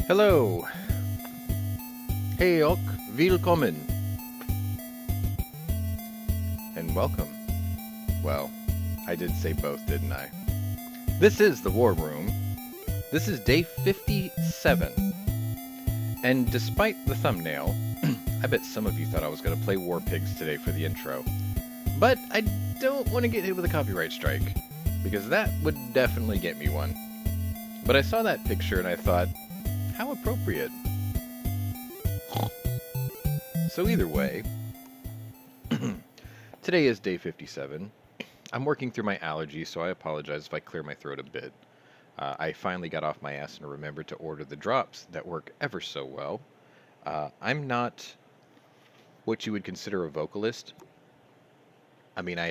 Hello. Hej och willkommen. And welcome. Well, I did say both, didn't I? This is the War Room. This is day 57. And despite the thumbnail, I bet some of you thought I was going to play War Pigs today for the intro. But I don't want to get hit with a copyright strike, because that would definitely get me one. But I saw that picture and I thought, how appropriate. So either way, today is day 57. I'm working through my allergies, so I apologize if I clear my throat a bit. I finally got off my ass and remembered to order the drops that work ever so well. I'm not what you would consider a vocalist. I mean, I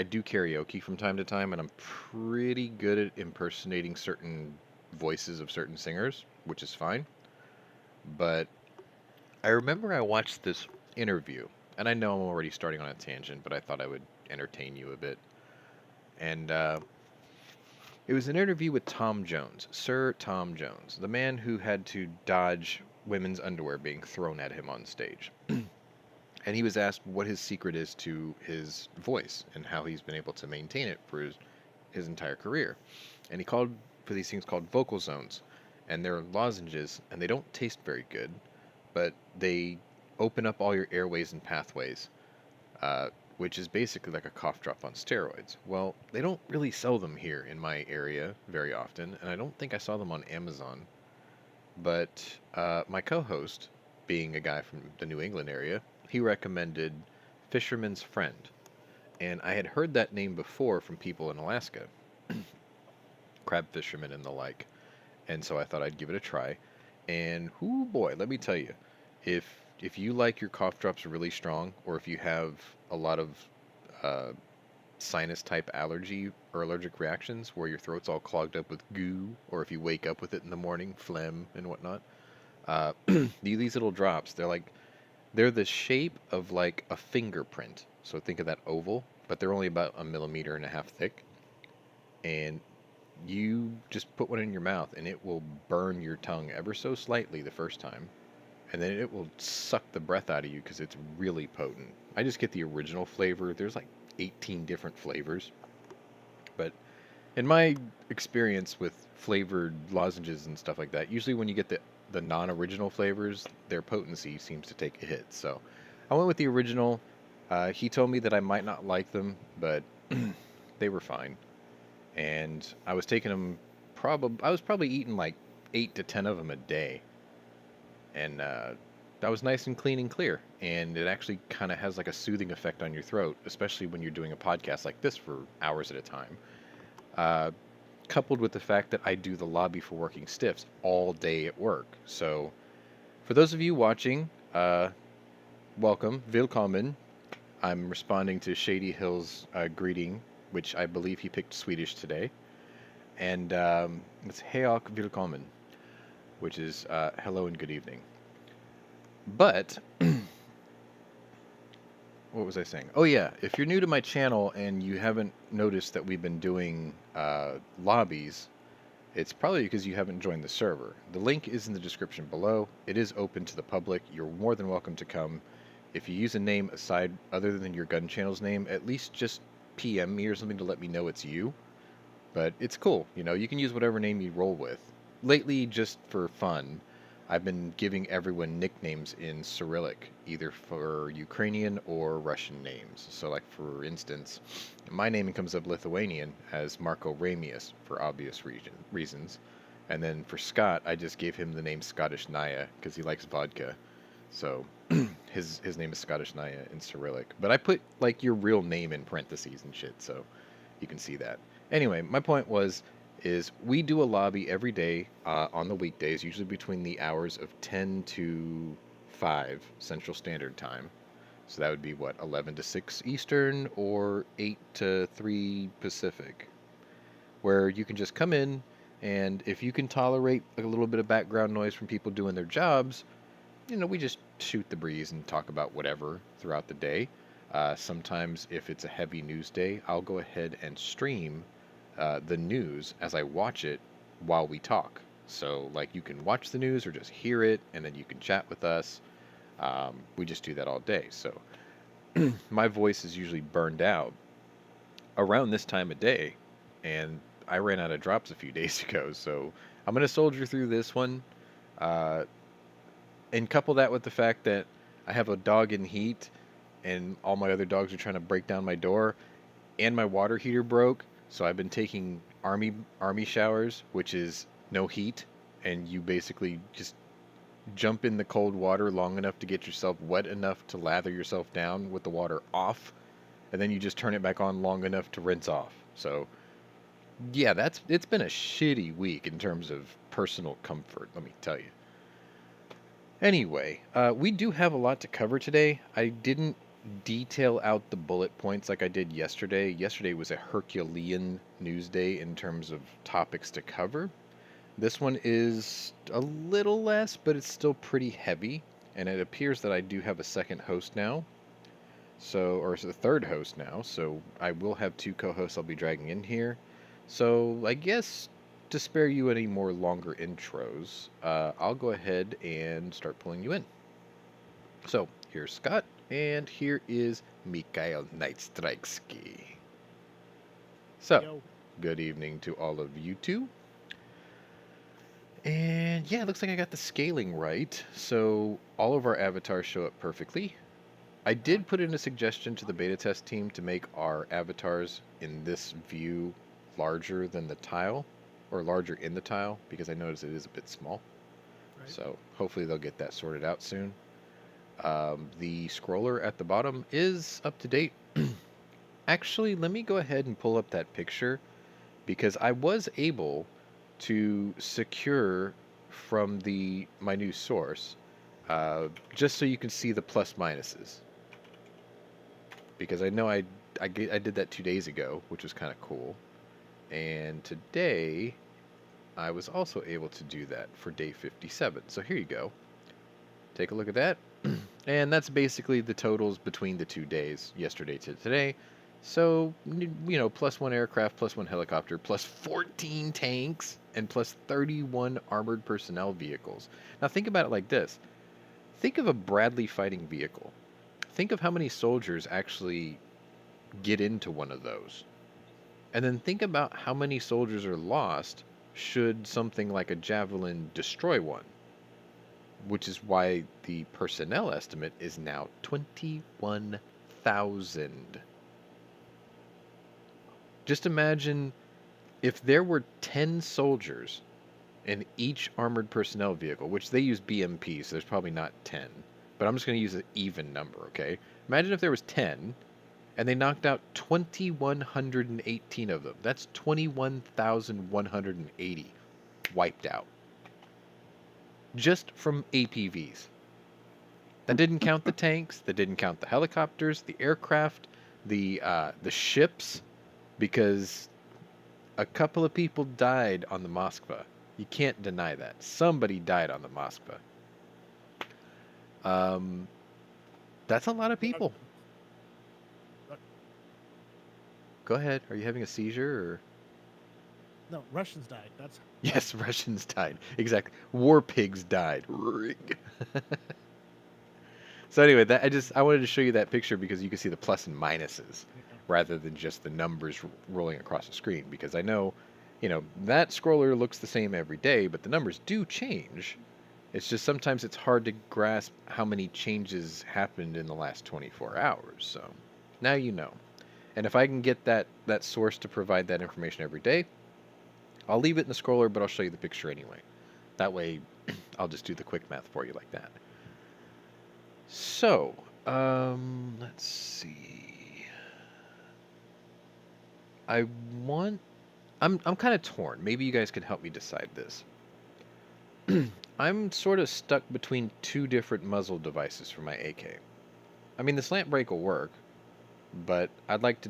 do karaoke from time to time, and I'm pretty good at impersonating certain voices of certain singers, which is fine. But I remember I watched this interview, and I know I'm already starting on a tangent, but I thought I would entertain you a bit. And it was an interview with Tom Jones, Sir Tom Jones, the man who had to dodge women's underwear being thrown at him on stage. And he was asked what his secret is to his voice and how he's been able to maintain it for his entire career. And he called for these things called vocal zones. And they're lozenges, and they don't taste very good, but they open up all your airways and pathways, which is basically like a cough drop on steroids. Well, they don't really sell them here in my area very often, and I don't think I saw them on Amazon. But my co-host, being a guy from the New England area, he recommended Fisherman's Friend. And I had heard that name before from people in Alaska, crab fishermen and the like. And so I thought I'd give it a try. And whoo boy, let me tell you, if you like your cough drops really strong, or if you have a lot of sinus type allergy or allergic reactions where your throat's all clogged up with goo, or if you wake up with it in the morning, phlegm and whatnot, these little drops, they're the shape of like a fingerprint. So think of that oval, but they're only about 1.5 millimeters thick. And you just put one in your mouth and it will burn your tongue ever so slightly the first time, and then it will suck the breath out of you because it's really potent. I just get the original flavor. There's like 18 different flavors, but in my experience with flavored lozenges and stuff like that, usually when you get the non-original flavors, their potency seems to take a hit. So I went with the original. He told me that I might not like them, but they were fine. And I was taking them, I was probably eating like 8 to 10 of them a day. And that was nice and clean and clear. And it actually kind of has like a soothing effect on your throat, especially when you're doing a podcast like this for hours at a time. Coupled with the fact that I do the lobby for working stiffs all day at work. So for those of you watching, welcome, willkommen. I'm responding to Shady Hill's greeting, which I believe he picked Swedish today. And it's hej och willkommen, which is hello and good evening. But, what was I saying? Oh yeah, if you're new to my channel and you haven't noticed that we've been doing lobbies, it's probably because you haven't joined the server. The link is in the description below. It is open to the public. You're more than welcome to come. If you use a name aside other than your gun channel's name, at least just PM me or something to let me know it's you. But it's cool, you can use whatever name you roll with. Lately, just for fun, I've been giving everyone nicknames in Cyrillic, either for Ukrainian or Russian names. So like for instance, my name comes up Lithuanian as Marco Ramius for obvious reasons. And then for Scott, I just gave him the name Scottish Naya because he likes vodka. So his name is Scottish Naya in Cyrillic. But I put like your real name in parentheses and shit, so you can see that. Anyway, my point is we do a lobby every day on the weekdays, usually between the hours of 10 to 5 Central Standard Time. So that would be what, 11 to 6 Eastern or 8 to 3 Pacific, where you can just come in, and if you can tolerate a little bit of background noise from people doing their jobs, we just shoot the breeze and talk about whatever throughout the day. Sometimes, if it's a heavy news day, I'll go ahead and stream the news as I watch it while we talk. So, like, you can watch the news or just hear it, and then you can chat with us. We just do that all day. So, my voice is usually burned out around this time of day, and I ran out of drops a few days ago. So, I'm going to soldier through this one. Uh, and couple that with the fact that I have a dog in heat, and all my other dogs are trying to break down my door, and my water heater broke. So I've been taking army showers, which is no heat, and you basically just jump in the cold water long enough to get yourself wet enough to lather yourself down with the water off, and then you just turn it back on long enough to rinse off. So yeah, it's been a shitty week in terms of personal comfort, let me tell you. Anyway, we do have a lot to cover today. I didn't detail out the bullet points like I did yesterday. Yesterday was a Herculean news day in terms of topics to cover. This one is a little less, but it's still pretty heavy. And it appears that I do have a second host now. So, or the third host now. So I will have two co-hosts I'll be dragging in here. So I guess to spare you any more longer intros, I'll go ahead and start pulling you in. So here's Scott, and here is Mikhail Nightstrikesky. So, Yo. good evening to all of you two. And yeah, it looks like I got the scaling right. So all of our avatars show up perfectly. I did put in a suggestion to the beta test team to make our avatars in this view larger than the tile, or larger in the tile, because I noticed it is a bit small. Right. So hopefully they'll get that sorted out soon. The scroller at the bottom is up to date. Actually, let me go ahead and pull up that picture, because I was able to secure from my new source, just so you can see the plus minuses. Because I know I did that 2 days ago, which was kind of cool. And today, I was also able to do that for day 57. So here you go. Take a look at that. And that's basically the totals between the 2 days, yesterday to today. So, you know, plus 1 aircraft, plus 1 helicopter, plus 14 tanks, and plus 31 armored personnel vehicles. Now think about it like this. Think of a Bradley fighting vehicle. Think of how many soldiers actually get into one of those. And then think about how many soldiers are lost should something like a Javelin destroy one. Which is why the personnel estimate is now 21,000. Just imagine if there were 10 soldiers in each armored personnel vehicle, which they use BMP, so there's probably not 10. But I'm just going to use an even number, okay? Imagine if there was 10, and they knocked out 2,118 of them. That's 21,180 wiped out. Just from APVs. That didn't count the tanks, that didn't count the helicopters, the aircraft, the ships, because a couple of people died on the Moskva. You can't deny that. Somebody died on the Moskva. That's a lot of people. Go ahead. Are you having a seizure or? No, Russians died. That's Yes, Russians died. Exactly. War pigs died. So anyway, I wanted to show you that picture because you can see the plus and minuses rather than just the numbers rolling across the screen. Because I know, you know, that scroller looks the same every day, but the numbers do change. It's just sometimes it's hard to grasp how many changes happened in the last 24 hours. So now you know. And if I can get that source to provide that information every day, I'll leave it in the scroller, but I'll show you the picture anyway. That way, I'll just do the quick math for you like that. So, let's see. I'm kind of torn. Maybe you guys can help me decide this. I'm sort of stuck between two different muzzle devices for my AK. I mean, the slant brake will work, but I'd like to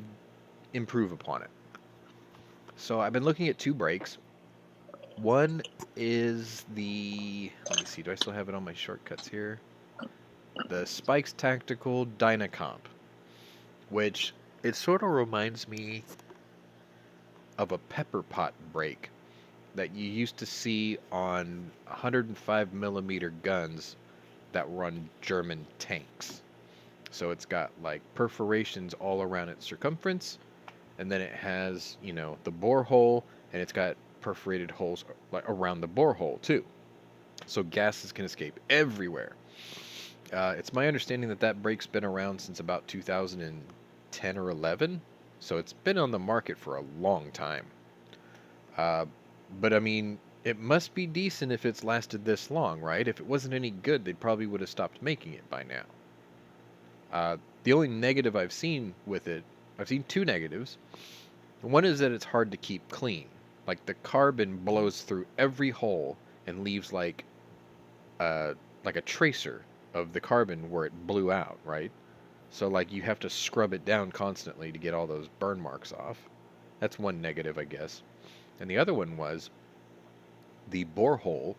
improve upon it. So I've been looking at two brakes. One is let me see, do I still have it on my shortcuts here? The Spikes Tactical Dynacomp, which it sort of reminds me of a pepper pot brake. that you used to see on 105 millimeter guns that run German tanks. So it's got like perforations all around its circumference, and then it has, you know, the borehole, and it's got perforated holes like around the borehole too. So gases can escape everywhere. It's my understanding that that brake's been around since about 2010 or 11, so it's been on the market for a long time. Uh, but I mean, it must be decent if it's lasted this long, right? If it wasn't any good, they probably would have stopped making it by now. The only negative I've seen with it, I've seen two negatives. One is that it's hard to keep clean. Like the carbon blows through every hole and leaves like a tracer of the carbon where it blew out, right? So like you have to scrub it down constantly to get all those burn marks off. That's one negative, I guess. And the other one was the borehole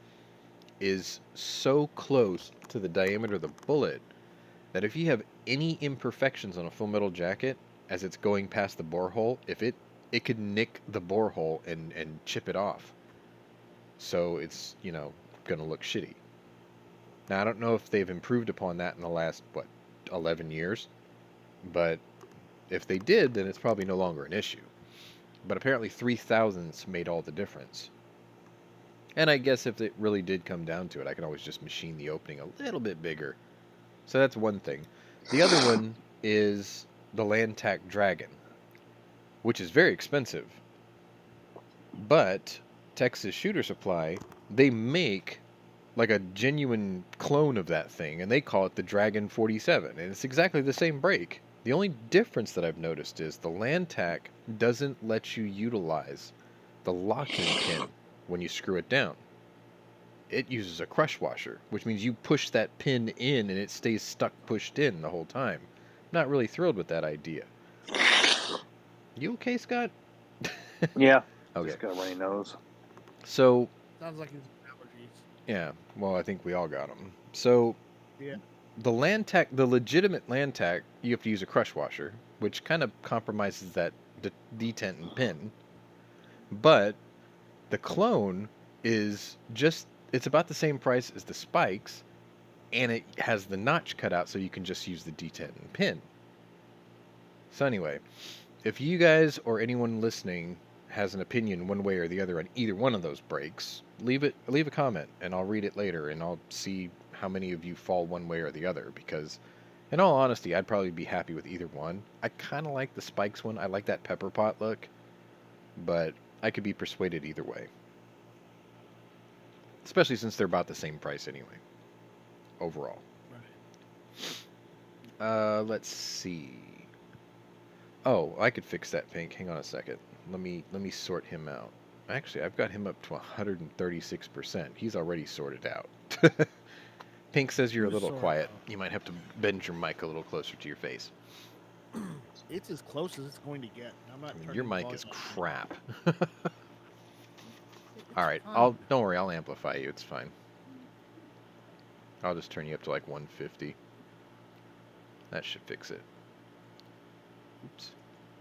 is so close to the diameter of the bullet that if you have any imperfections on a full metal jacket as it's going past the borehole, if it could nick the borehole and chip it off. So it's, you know, gonna look shitty. Now I don't know if they've improved upon that in the last 11 years, but if they did, then it's probably no longer an issue. But apparently 3,000ths made all the difference. And I guess if it really did come down to it, I can always just machine the opening a little bit bigger. So that's one thing. The other one is the Landtac Dragon, which is very expensive. But Texas Shooter Supply, they make like a genuine clone of that thing, and they call it the Dragon 47, and it's exactly the same brake. The only difference that I've noticed is the Landtac doesn't let you utilize the locking pin when you screw it down. It uses a crush washer, which means you push that pin in and it stays stuck pushed in the whole time. Not really thrilled with that idea. You okay, Scott? Yeah. Okay. Just got a runny nose. So, Sounds like his allergies. yeah, well, I think we all got them. So, Yeah. the Landtac, the legitimate Landtac, you have to use a crush washer, which kind of compromises that detent and pin. But the clone is just, it's about the same price as the spikes, and it has the notch cut out so you can just use the detent and pin. So anyway, if you guys or anyone listening has an opinion one way or the other on either one of those brakes, leave a comment and I'll read it later and I'll see how many of you fall one way or the other, because in all honesty, I'd probably be happy with either one. I kind of like the spikes one. I like that pepper pot look, but I could be persuaded either way. Especially since they're about the same price anyway, overall. Right. Let's see. Oh, I could fix that pink. Hang on a second. Let me sort him out. Actually, I've got him up to 136%. He's already sorted out. Pink says you're a little Sort quiet. out. You might have to bend your mic a little closer to your face. It's as close as it's going to get. I'm not. I mean, turning your the mic volume is up. crap. It's All right, fine. don't worry. I'll amplify you. It's fine. I'll just turn you up to like 150. That should fix it. Oops.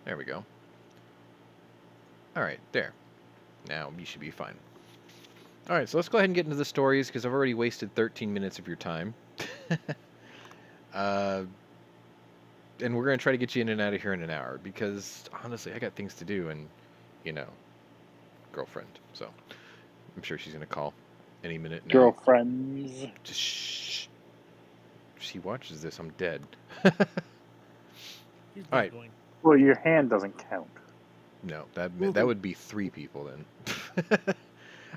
There we go. All right, there. Now you should be fine. All right, so let's go ahead and get into the stories because I've already wasted 13 minutes of your time. And we're going to try to get you in and out of here in an hour because honestly, I got things to do and, you know, girlfriend. So I'm sure she's going to call any minute now. Girlfriends. Just shh. If she watches this, I'm dead. He's All right. going. Well, your hand doesn't count. No, that would be 3 people then.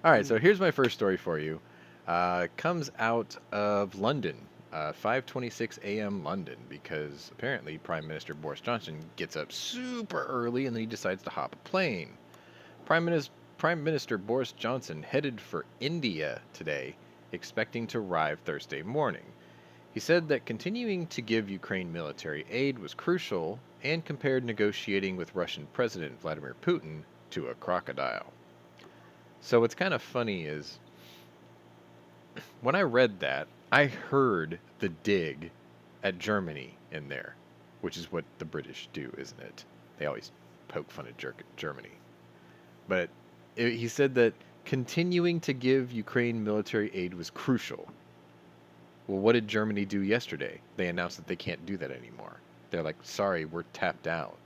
All right, so here's my first story for you. Comes out of London, 5:26 a.m. London, because apparently Prime Minister Boris Johnson gets up super early and then he decides to hop a plane. Prime Minister Boris Johnson headed for India today, expecting to arrive Thursday morning. He said that continuing to give Ukraine military aid was crucial and compared negotiating with Russian President Vladimir Putin to a crocodile. So what's kind of funny is when I read that, I heard the dig at Germany in there, which is what the British do, isn't it? They always poke fun at Germany. But he said that Continuing to give Ukraine military aid was crucial. Well, what did Germany do yesterday? They announced that they can't do that anymore. They're like, sorry, we're tapped out.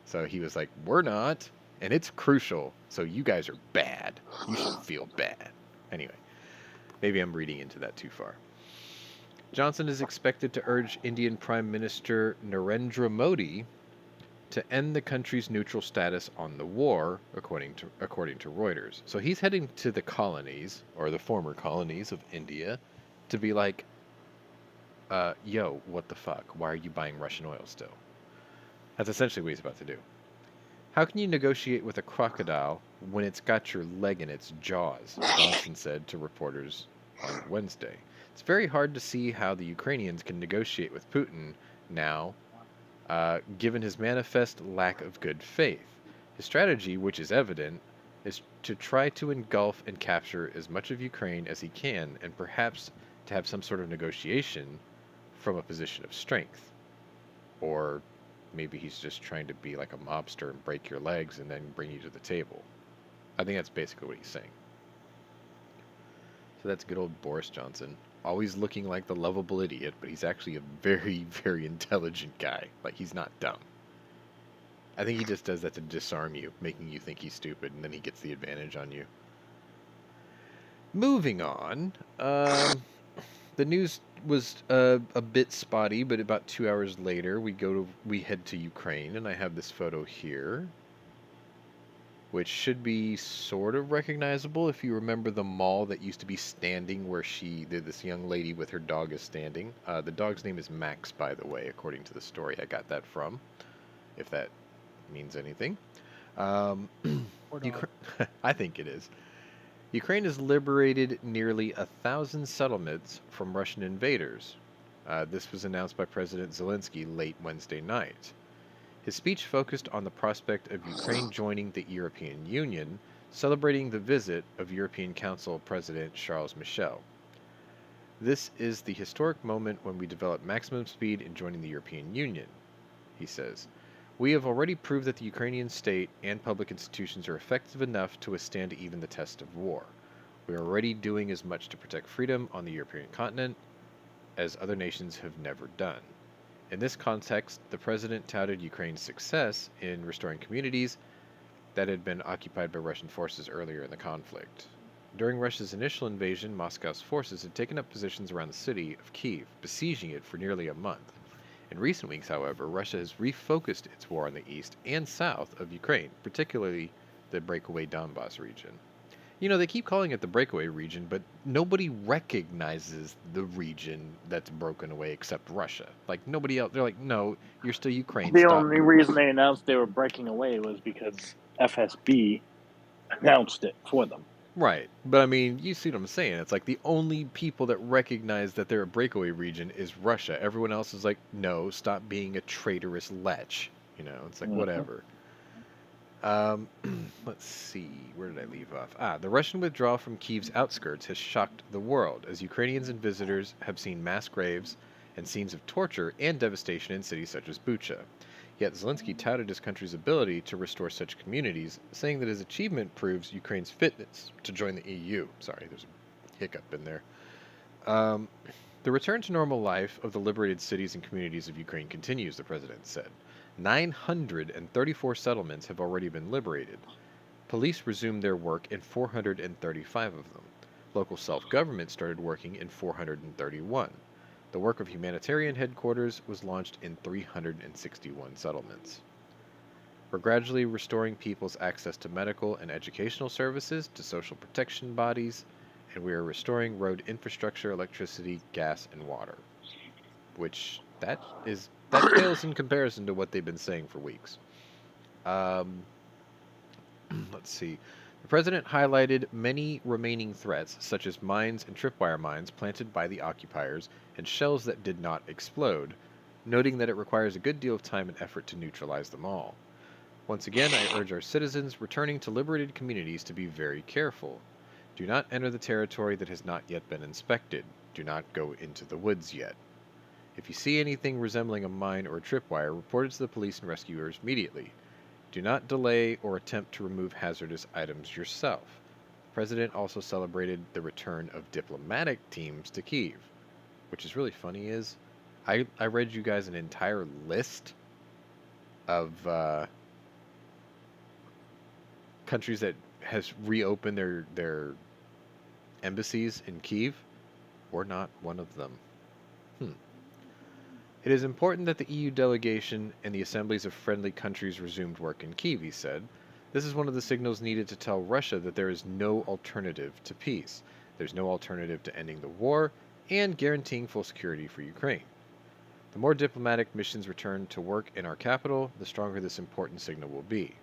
So he was like, we're not, and it's crucial, so you guys are bad. You should feel bad. Anyway, maybe I'm reading into that too far. Johnson is expected to urge Indian Prime Minister Narendra Modi to end the country's neutral status on the war, according to Reuters. So he's heading to the colonies, or the former colonies of India, to be like, yo, what the fuck? Why are you buying Russian oil still? That's essentially what he's about to do. How can you negotiate with a crocodile when it's got your leg in its jaws? Johnson said to reporters on Wednesday. It's very hard to see how the Ukrainians can negotiate with Putin now, given his manifest lack of good faith. His strategy, which is evident, is to try to engulf and capture as much of Ukraine as he can, and perhaps to have some sort of negotiation from a position of strength. Or maybe he's just trying to be like a mobster and break your legs and then bring you to the table. I think that's basically what he's saying. So that's good old Boris Johnson. Always looking like the lovable idiot, but he's actually a very, very intelligent guy. Like, he's not dumb. I think he just does that to disarm you, making you think he's stupid, and then he gets the advantage on you. Moving on, the news was a bit spotty, but about 2 hours later, we head to Ukraine, and I have this photo here, which should be sort of recognizable if you remember the mall that used to be standing where this young lady with her dog is standing. The dog's name is Max, by the way, according to the story I got that from, if that means anything. I think it is. Ukraine has liberated nearly 1,000 settlements from Russian invaders. This was announced by President Zelenskyy late Wednesday night. His speech focused on the prospect of Ukraine joining the European Union, celebrating the visit of European Council President Charles Michel. This is the historic moment when we develop maximum speed in joining the European Union, he says. We have already proved that the Ukrainian state and public institutions are effective enough to withstand even the test of war. We are already doing as much to protect freedom on the European continent as other nations have never done. In this context, the president touted Ukraine's success in restoring communities that had been occupied by Russian forces earlier in the conflict. During Russia's initial invasion, Moscow's forces had taken up positions around the city of Kiev, besieging it for nearly a month. In recent weeks, however, Russia has refocused its war on the east and south of Ukraine, particularly the breakaway Donbas region. You know, they keep calling it the breakaway region, but nobody recognizes the region that's broken away except Russia. Like, nobody else. They're like, no, you're still Ukraine. The Stop. only reason they announced they were breaking away was because FSB announced it for them. Right. But, I mean, you see what I'm saying. It's like the only people that recognize that they're a breakaway region is Russia. Everyone else is like, no, stop being a traitorous lech. You know, it's like, whatever. Let's see, where did I leave off? The Russian withdrawal from Kiev's outskirts has shocked the world, as Ukrainians and visitors have seen mass graves and scenes of torture and devastation in cities such as Bucha. Yet Zelenskyy touted his country's ability to restore such communities, saying that his achievement proves Ukraine's fitness to join the EU. Sorry, there's a hiccup in there. The return to normal life of the liberated cities and communities of Ukraine continues, the president said. 934 settlements have already been liberated. Police resumed their work in 435 of them. Local self-government started working in 431. The work of humanitarian headquarters was launched in 361 settlements. We're gradually restoring people's access to medical and educational services, to social protection bodies, and we are restoring road infrastructure, electricity, gas, and water. Which, that pales in comparison to what they've been saying for weeks. Let's see. The president highlighted many remaining threats, such as mines and tripwire mines planted by the occupiers and shells that did not explode, noting that it requires a good deal of time and effort to neutralize them all. Once again, I urge our citizens returning to liberated communities to be very careful. Do not enter the territory that has not yet been inspected. Do not go into the woods yet. If you see anything resembling a mine or a tripwire, report it to the police and rescuers immediately. Do not delay or attempt to remove hazardous items yourself. President also celebrated the return of diplomatic teams to Kiev, which is really funny is I read you guys an entire list of countries that has reopened their embassies in Kiev. We're not one of them. It is important that the EU delegation and the assemblies of friendly countries resumed work in Kiev, he said. This is one of the signals needed to tell Russia that there is no alternative to peace. There's no alternative to ending the war and guaranteeing full security for Ukraine. The more diplomatic missions return to work in our capital, the stronger this important signal will be.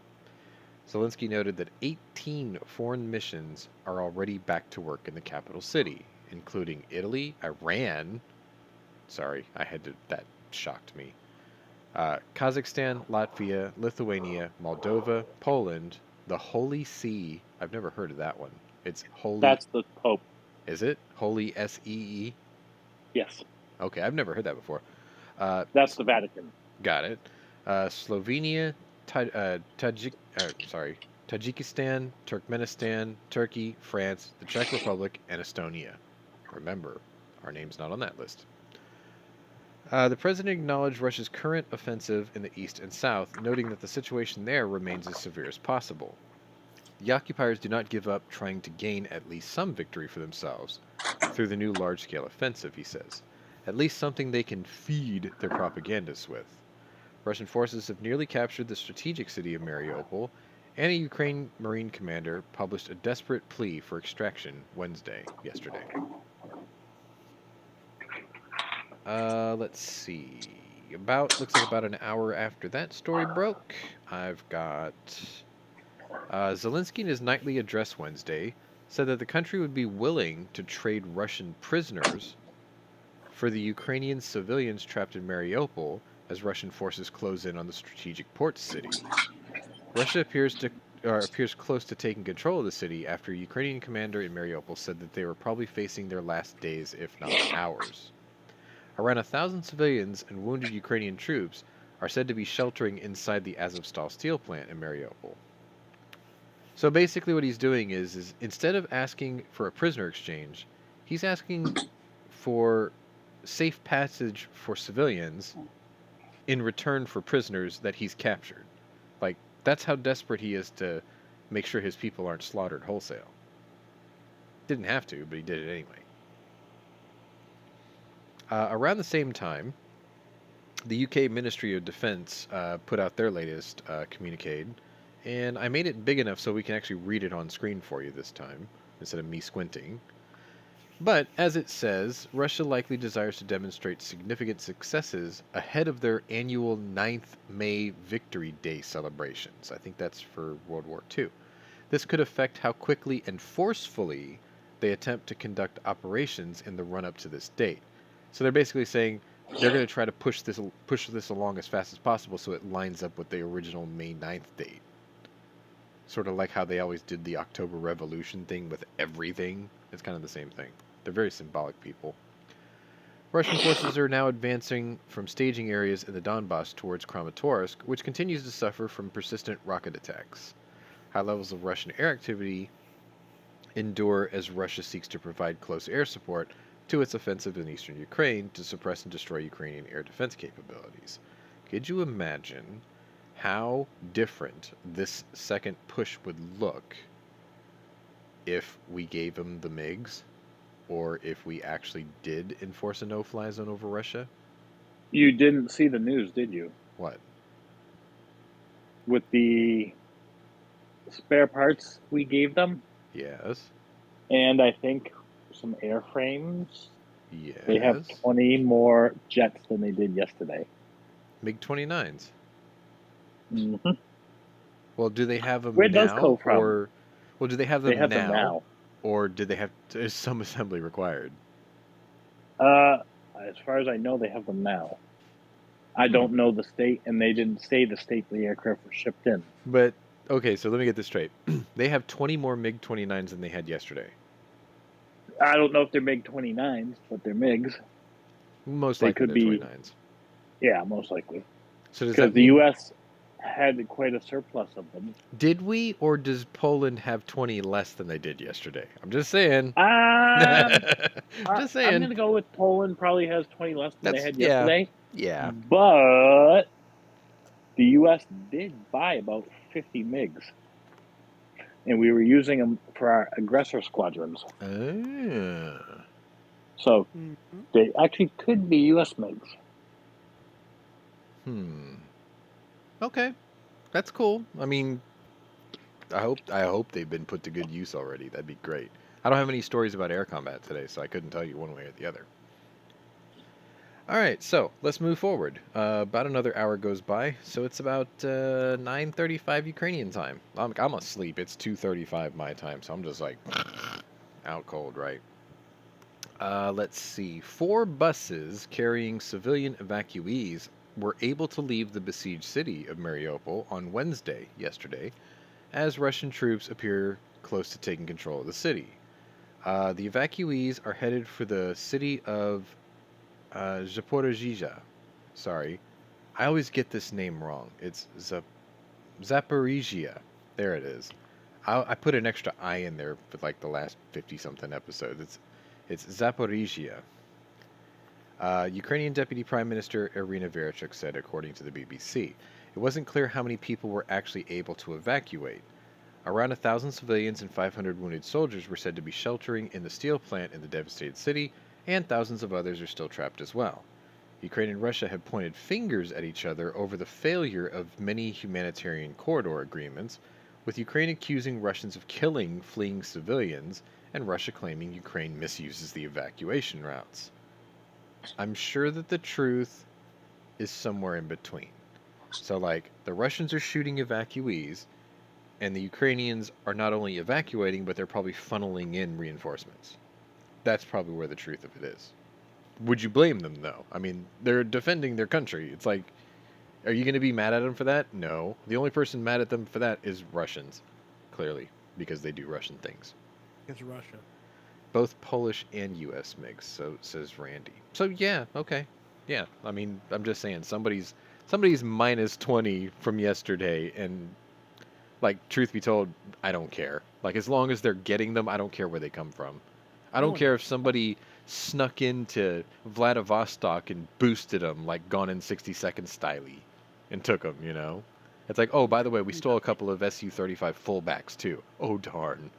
Zelenskyy noted that 18 foreign missions are already back to work in the capital city, including Italy, Iran. Sorry, that shocked me. Kazakhstan, Latvia, Lithuania, Moldova, Poland, the Holy See. I've never heard of that one. It's Holy. That's the Pope. Is it? Holy SEE? Yes. Okay, I've never heard that before. That's the Vatican. Got it. Slovenia, Tajikistan, Turkmenistan, Turkey, France, the Czech Republic, and Estonia. Remember, our name's not on that list. The president acknowledged Russia's current offensive in the east and south, noting that the situation there remains as severe as possible. The occupiers do not give up trying to gain at least some victory for themselves through the new large-scale offensive, he says. At least something they can feed their propagandists with. Russian forces have nearly captured the strategic city of Mariupol, and a Ukraine Marine commander published a desperate plea for extraction yesterday. Let's see. Looks like about an hour after that story broke, I've got Zelenskyy in his nightly address Wednesday said that the country would be willing to trade Russian prisoners for the Ukrainian civilians trapped in Mariupol as Russian forces close in on the strategic port city. Russia appears close to taking control of the city after a Ukrainian commander in Mariupol said that they were probably facing their last days, if not hours. Around 1,000 civilians and wounded Ukrainian troops are said to be sheltering inside the Azovstal steel plant in Mariupol. So basically what he's doing is instead of asking for a prisoner exchange, he's asking for safe passage for civilians in return for prisoners that he's captured. Like, that's how desperate he is to make sure his people aren't slaughtered wholesale. Didn't have to, but he did it anyway. Around the same time, the UK Ministry of Defence put out their latest communique, and I made it big enough so we can actually read it on screen for you this time, instead of me squinting. But, as it says, Russia likely desires to demonstrate significant successes ahead of their annual 9th May Victory Day celebrations. I think that's for World War II. This could affect how quickly and forcefully they attempt to conduct operations in the run-up to this date. So they're basically saying they're going to try to push this along as fast as possible so it lines up with the original May 9th date. Sort of like how they always did the October Revolution thing with everything. It's kind of the same thing. They're very symbolic people. Russian forces are now advancing from staging areas in the Donbass towards Kramatorsk, which continues to suffer from persistent rocket attacks. High levels of Russian air activity endure as Russia seeks to provide close air support to its offensive in eastern Ukraine to suppress and destroy Ukrainian air defense capabilities. Could you imagine how different this second push would look if we gave them the MiGs? Or if we actually did enforce a no-fly zone over Russia? You didn't see the news, did you? What? With the spare parts we gave them? Yes. And I think some airframes? Yes. They have 20 more jets than they did yesterday. MiG-29s? Mm-hmm. Well, do they have them Where now? does come from? Or, well, do they have them They have now? them now. Or did they have is some assembly required? As far as I know, they have them now. I don't know the state, and they didn't say the state the aircraft were shipped in. But, okay, so let me get this straight. They have 20 more MiG-29s than they had yesterday. I don't know if they're MiG-29s, but they're MiGs. Most They likely could they're be 29s. Yeah, most likely. So does Because that the mean, U.S. had quite a surplus of them. Did we, or does Poland have 20 less than they did yesterday? I'm just saying. Um, Just I'm saying. going to go with Poland probably has 20 less than they That's, had yeah. yesterday. Yeah. But the U.S. did buy about 50 MiGs. And we were using them for our aggressor squadrons. Ah. So Mhm. they actually could be U.S. MiGs. Okay. That's cool. I mean, I hope they've been put to good use already. That'd be great. I don't have any stories about air combat today, so I couldn't tell you one way or the other. All right, so let's move forward. About another hour goes by, so it's about 9:35 Ukrainian time. I'm asleep. It's 2:35 my time, so I'm just like out cold, right? Let's see. 4 buses carrying civilian evacuees were able to leave the besieged city of Mariupol on Wednesday, yesterday, as Russian troops appear close to taking control of the city. The evacuees are headed for the city of Zaporizhzhia. Sorry, I always get this name wrong. It's Zaporizhzhia. There it is. I put an extra I in there for like the last 50-something episodes. It's Zaporizhzhia. Ukrainian Deputy Prime Minister Irina Vereshchuk said, according to the BBC. It wasn't clear how many people were actually able to evacuate. Around 1,000 civilians and 500 wounded soldiers were said to be sheltering in the steel plant in the devastated city, and thousands of others are still trapped as well. Ukraine and Russia have pointed fingers at each other over the failure of many humanitarian corridor agreements, with Ukraine accusing Russians of killing fleeing civilians, and Russia claiming Ukraine misuses the evacuation routes. I'm sure that the truth is somewhere in between. So, like, the Russians are shooting evacuees, and the Ukrainians are not only evacuating, but they're probably funneling in reinforcements. That's probably where the truth of it is. Would you blame them, though? I mean, they're defending their country. It's like, are you going to be mad at them for that? No. The only person mad at them for that is Russians, clearly, because they do Russian things. It's Russia. Both Polish and U.S. MiGs, so says Randy. So yeah, okay, yeah. I mean, I'm just saying somebody's minus 20 from yesterday, and like, truth be told, I don't care. Like, as long as they're getting them, I don't care where they come from. I No don't one care does. if somebody snuck into Vladivostok and boosted them like Gone in 60 Seconds styly and took them, you know? It's like, oh, by the way, we stole a couple of Su-35 fullbacks too. Oh, darn.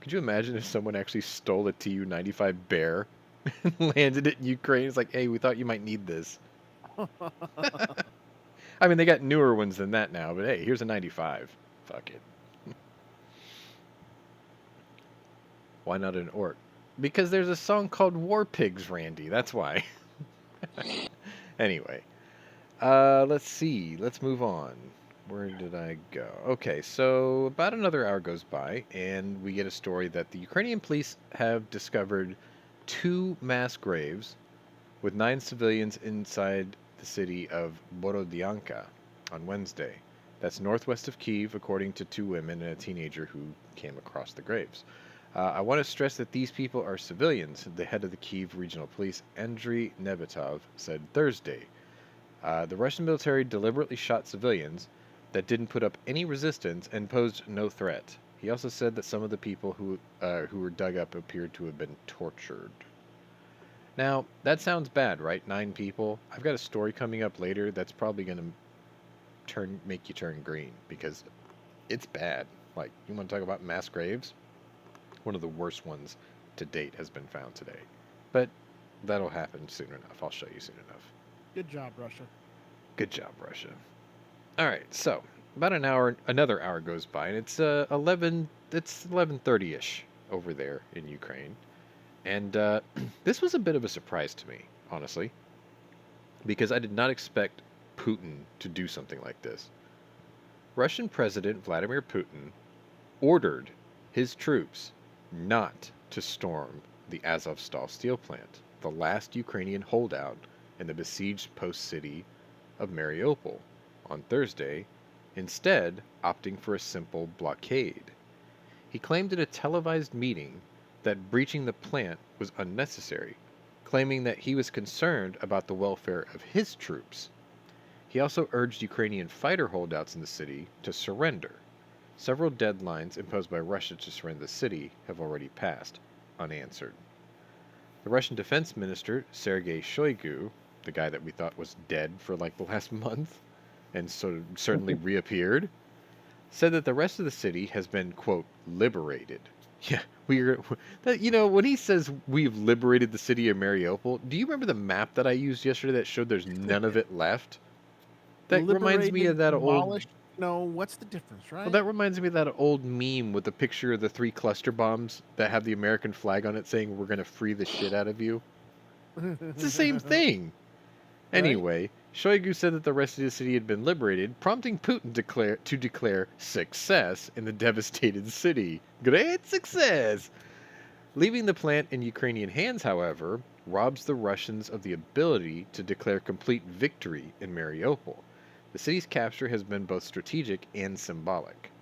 Could you imagine if someone actually stole a Tu-95 Bear and landed it in Ukraine? It's like, hey, we thought you might need this. I mean, they got newer ones than that now, but hey, here's a 95. Fuck it. Why not an orc? Because there's a song called War Pigs, Randy. That's why. Anyway, let's see. Let's move on. Where did I go? Okay, so about another hour goes by, and we get a story that the Ukrainian police have discovered 2 mass graves with 9 civilians inside the city of Borodyanka on Wednesday. That's northwest of Kiev, according to 2 women and a teenager who came across the graves. I want to stress that these people are civilians, the head of the Kiev Regional Police, Andriy Nebetov, said Thursday. The Russian military deliberately shot civilians that didn't put up any resistance and posed no threat. He also said that some of the people who were dug up appeared to have been tortured. Now, that sounds bad, right? 9 people. I've got a story coming up later that's probably going to make you turn green, because it's bad. Like, you want to talk about mass graves? One of the worst ones to date has been found today. But that'll happen soon enough. I'll show you soon enough. Good job, Russia. Good job, Russia. All right, so about another hour goes by, and it's 11:30ish over there in Ukraine, and this was a bit of a surprise to me, honestly, because I did not expect Putin to do something like this. Russian President Vladimir Putin ordered his troops not to storm the Azovstal steel plant, the last Ukrainian holdout in the besieged post city of Mariupol, on Thursday, instead opting for a simple blockade. He claimed in a televised meeting that breaching the plant was unnecessary, claiming that he was concerned about the welfare of his troops. He also urged Ukrainian fighter holdouts in the city to surrender. Several deadlines imposed by Russia to surrender the city have already passed, unanswered. The Russian defense minister, Sergei Shoigu, the guy that we thought was dead for like the last month, and so certainly reappeared, said that the rest of the city has been, quote, liberated. Yeah, when he says we've liberated the city of Mariupol, do you remember the map that I used yesterday that showed there's none of it left? That reminds me of that old... No, what's the difference, right? Well, that reminds me of that old meme with the picture of the 3 cluster bombs that have the American flag on it saying, we're going to free the shit out of you. It's the same thing. Right? Anyway, Shoigu said that the rest of the city had been liberated, prompting Putin to declare success in the devastated city. Great success! Leaving the plant in Ukrainian hands, however, robs the Russians of the ability to declare complete victory in Mariupol. The city's capture has been both strategic and symbolic.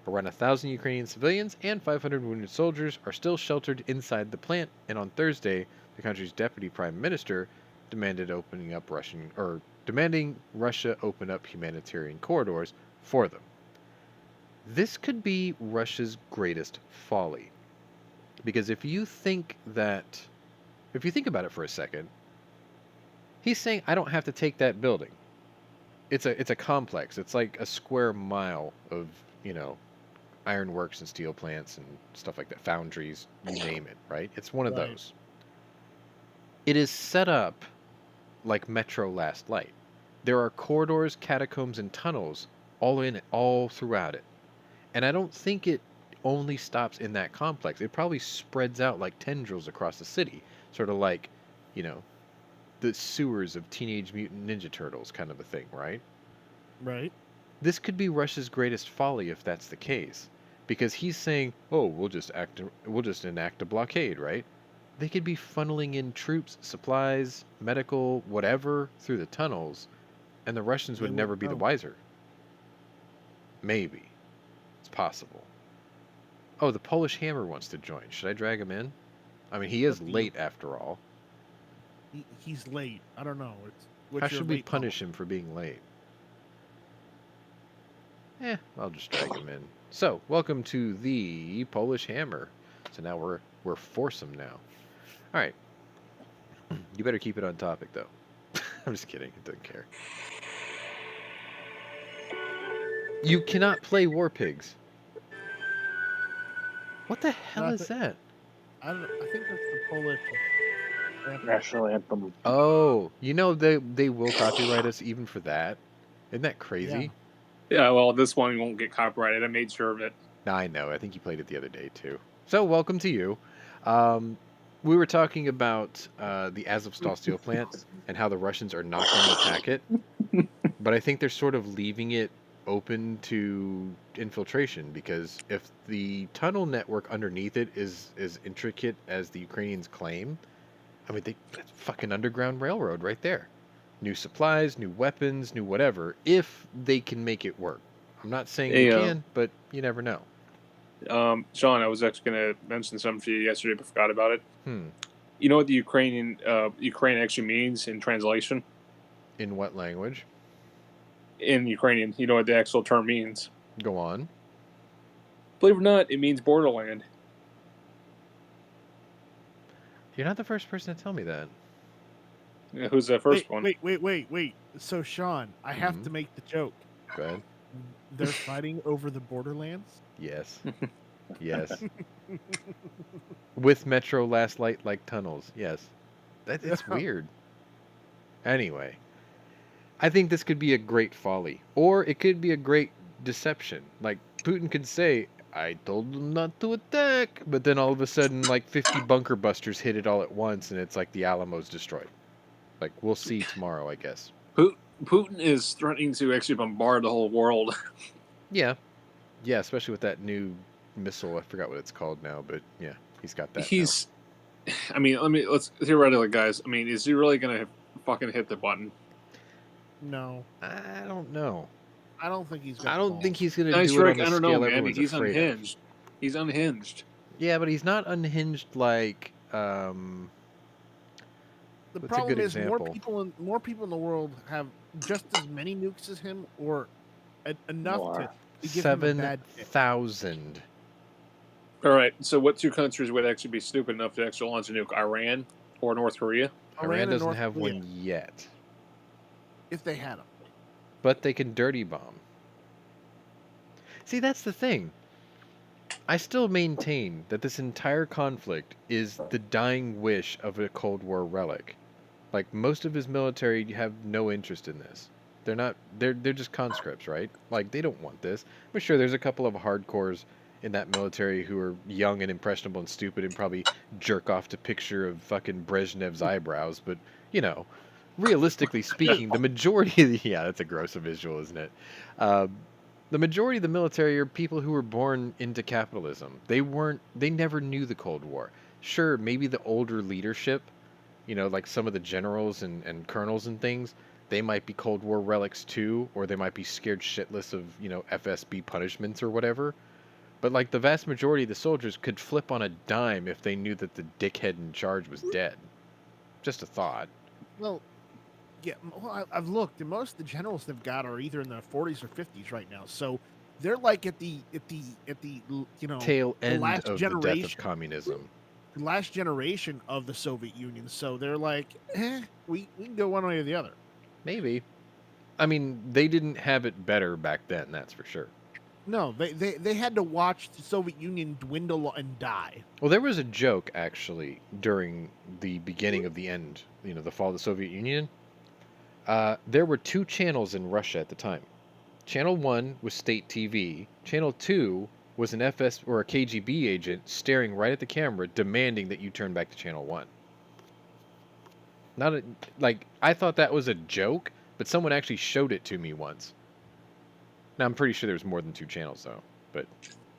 Around 1,000 Ukrainian civilians and 500 wounded soldiers are still sheltered inside the plant, and on Thursday, the country's deputy prime minister demanding Russia open up humanitarian corridors for them. This could be Russia's greatest folly. Because if you think about it for a second, he's saying, I don't have to take that building. It's a complex. It's like a square mile of, ironworks and steel plants and stuff like that, foundries, you name it, right? It's one of those. It is set up like Metro Last Light. There are corridors, catacombs, and tunnels all throughout it. And I don't think it only stops in that complex. It probably spreads out like tendrils across the city, sort of like, the sewers of Teenage Mutant Ninja Turtles kind of a thing, right? Right. This could be Russia's greatest folly if that's the case, because he's saying, "Oh, we'll just enact a blockade," right? They could be funneling in troops, supplies, medical, whatever through the tunnels, and the Russians would never be the wiser. Maybe. It's possible. Oh, the Polish Hammer wants to join. Should I drag him in? I mean, he is late after all. He's late. I don't know. How should we punish him for being late? I'll just drag him in. So, welcome to the Polish Hammer. So now we're foursome now. All right. You better keep it on topic, though. I'm just kidding. It doesn't care. You cannot play War Pigs. What the hell is that? I think that's the Polish national anthem. Oh, they will copyright us even for that. Isn't that crazy? Yeah, well, this one won't get copyrighted. I made sure of it. I know. I think you played it the other day, too. So, welcome to you. We were talking about the Azovstal steel plant and how the Russians are not going to attack it. But I think they're sort of leaving it open to infiltration, because if the tunnel network underneath it is as intricate as the Ukrainians claim, I mean, that's fucking underground railroad right there. New supplies, new weapons, new whatever, if they can make it work. I'm not saying they can, but you never know. Sean, I was actually going to mention something for you yesterday, but forgot about it. You know what the Ukraine actually means in translation? In what language? In Ukrainian. You know what the actual term means? Go on. Believe it or not, it means borderland. You're not the first person to tell me that. Yeah, who's the first one? Wait. So, Sean, I have to make the joke. Go ahead. They're fighting over the borderlands? Yes. Yes. With Metro Last Light like tunnels. Yes. It's weird. Anyway. I think this could be a great folly. Or it could be a great deception. Like, Putin could say, I told them not to attack. But then all of a sudden, like, 50 bunker busters hit it all at once, and it's like the Alamo's destroyed. Like, we'll see tomorrow, I guess. Putin is threatening to actually bombard the whole world. Yeah. Yeah, especially with that new missile. I forgot what it's called now, but yeah, he's got that now. I mean, let's theoretically, guys. I mean, is he really going to fucking hit the button? No. I don't know. I don't think he's going to. I don't think he's going to do it on the the scale know, man. everyone's He's afraid unhinged. of. He's unhinged. Yeah, but he's not unhinged like The What's a problem good is example? more people in the world have just as many nukes as him, or enough More. to give him a bad pick. 7,000. All right. So, what two countries would actually be stupid enough to actually launch a nuke? Iran or North Korea? Iran and doesn't North have Korea, one yet, if they had them. but they can dirty bomb. See, that's the thing. I still maintain that this entire conflict is the dying wish of a Cold War relic. Like, most of his military have no interest in this. They're not. They're just conscripts, right? Like, they don't want this. I'm sure there's a couple of hardcores in that military who are young and impressionable and stupid and probably jerk off to picture of fucking Brezhnev's eyebrows. But you know, realistically speaking, the majority of the, yeah, that's a gross visual, isn't it? Uh, the majority of the military are people who were born into capitalism. They weren't. They never knew the Cold War. Sure, maybe the older leadership, you know, like some of the generals and colonels and things, they might be Cold War relics too, or they might be scared shitless of, you know, FSB punishments or whatever. But like the vast majority of the soldiers could flip on a dime if they knew that the dickhead in charge was dead. Just a thought. Well, yeah. Well, I've looked, and most of the generals they've got are either in their 40s or 50s right now. So they're like at the you know, Tail the end last of the death of generation. communism. Last generation of the Soviet Union. So they're like, we can go one way or the other. Maybe. I mean, they didn't have it better back then, that's for sure. No, they had to watch the Soviet Union dwindle and die. Well, there was a joke, actually, during the beginning of the end, you know, the fall of the Soviet Union. There were two channels in Russia at the time. Channel 1 was state TV. Channel 2 was an FS or a KGB agent staring right at the camera, demanding that you turn back to Channel 1. Not a, like, I thought that was a joke, but someone actually showed it to me once. Now, I'm pretty sure there's more than two channels, though, but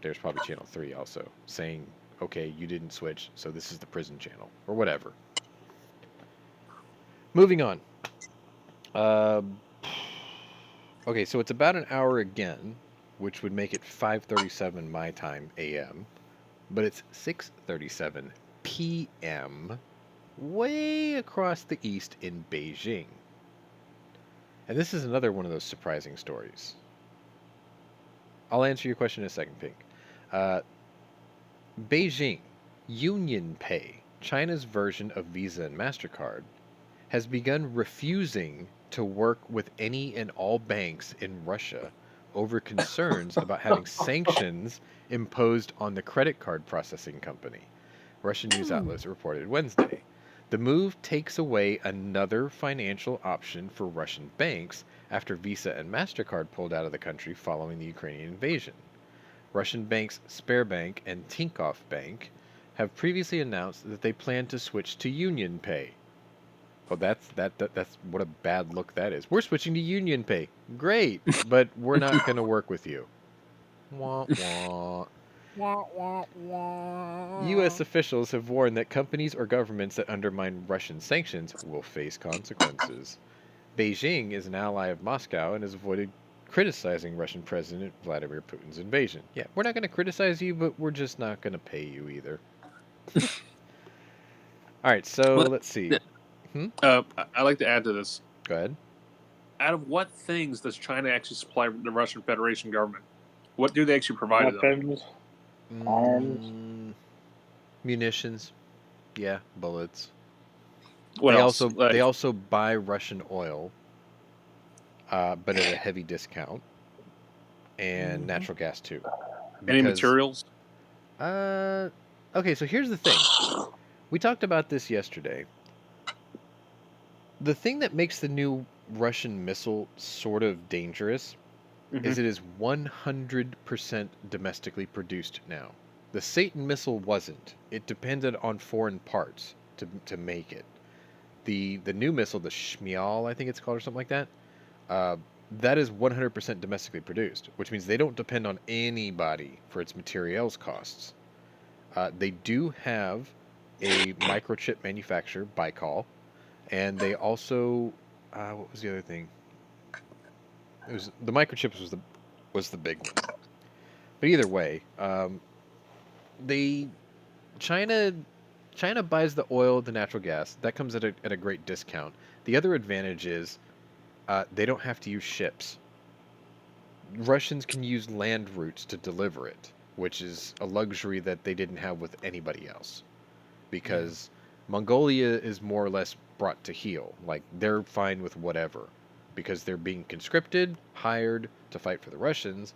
there's probably Channel 3 also, saying, okay, you didn't switch, so this is the prison channel, or whatever. Moving on. Okay, so it's about an hour again, which would make it 5:37 my time AM, but it's 6:37 PM way across the east in Beijing. And this is another one of those surprising stories. I'll answer your question in a second, Pink. Beijing, UnionPay, China's version of Visa and MasterCard, has begun refusing to work with any and all banks in Russia over concerns about having sanctions imposed on the credit card processing company, Russian news outlets reported Wednesday. The move takes away another financial option for Russian banks after Visa and MasterCard pulled out of the country following the Ukrainian invasion. Russian banks Sberbank and Tinkoff Bank have previously announced that they plan to switch to UnionPay. Oh, that's what a bad look that is. We're switching to UnionPay. Great, but we're not going to work with you. Wah, wah. Wah, wah, wah. U.S. officials have warned that companies or governments that undermine Russian sanctions will face consequences. Beijing is an ally of Moscow and has avoided criticizing Russian President Vladimir Putin's invasion. Yeah, we're not going to criticize you, but we're just not going to pay you either. All right, so let's see. I'd like to add to this. Go ahead. Out of what things does China actually supply the Russian Federation government? What do they actually provide to them? Weapons, arms. Munitions. Yeah, bullets. What they else? They also buy Russian oil, but at a heavy discount, and natural gas too. Any materials? Okay, so here's the thing. We talked about this yesterday. The thing that makes the new Russian missile sort of dangerous is it is 100% domestically produced now. The Satan missile wasn't. It depended on foreign parts to make it. The new missile, the Shmial, I think it's called, or something like that, that is 100% domestically produced, which means they don't depend on anybody for its materials costs. They do have a microchip manufacturer, Baikal, and they also, what was the other thing? It was the microchips was the big one. But either way, China China buys the oil, the natural gas. That comes at a great discount. The other advantage is they don't have to use ships. Russians can use land routes to deliver it, which is a luxury that they didn't have with anybody else. Because Mongolia is more or less brought to heel. Like, they're fine with whatever. Because they're being conscripted, hired to fight for the Russians,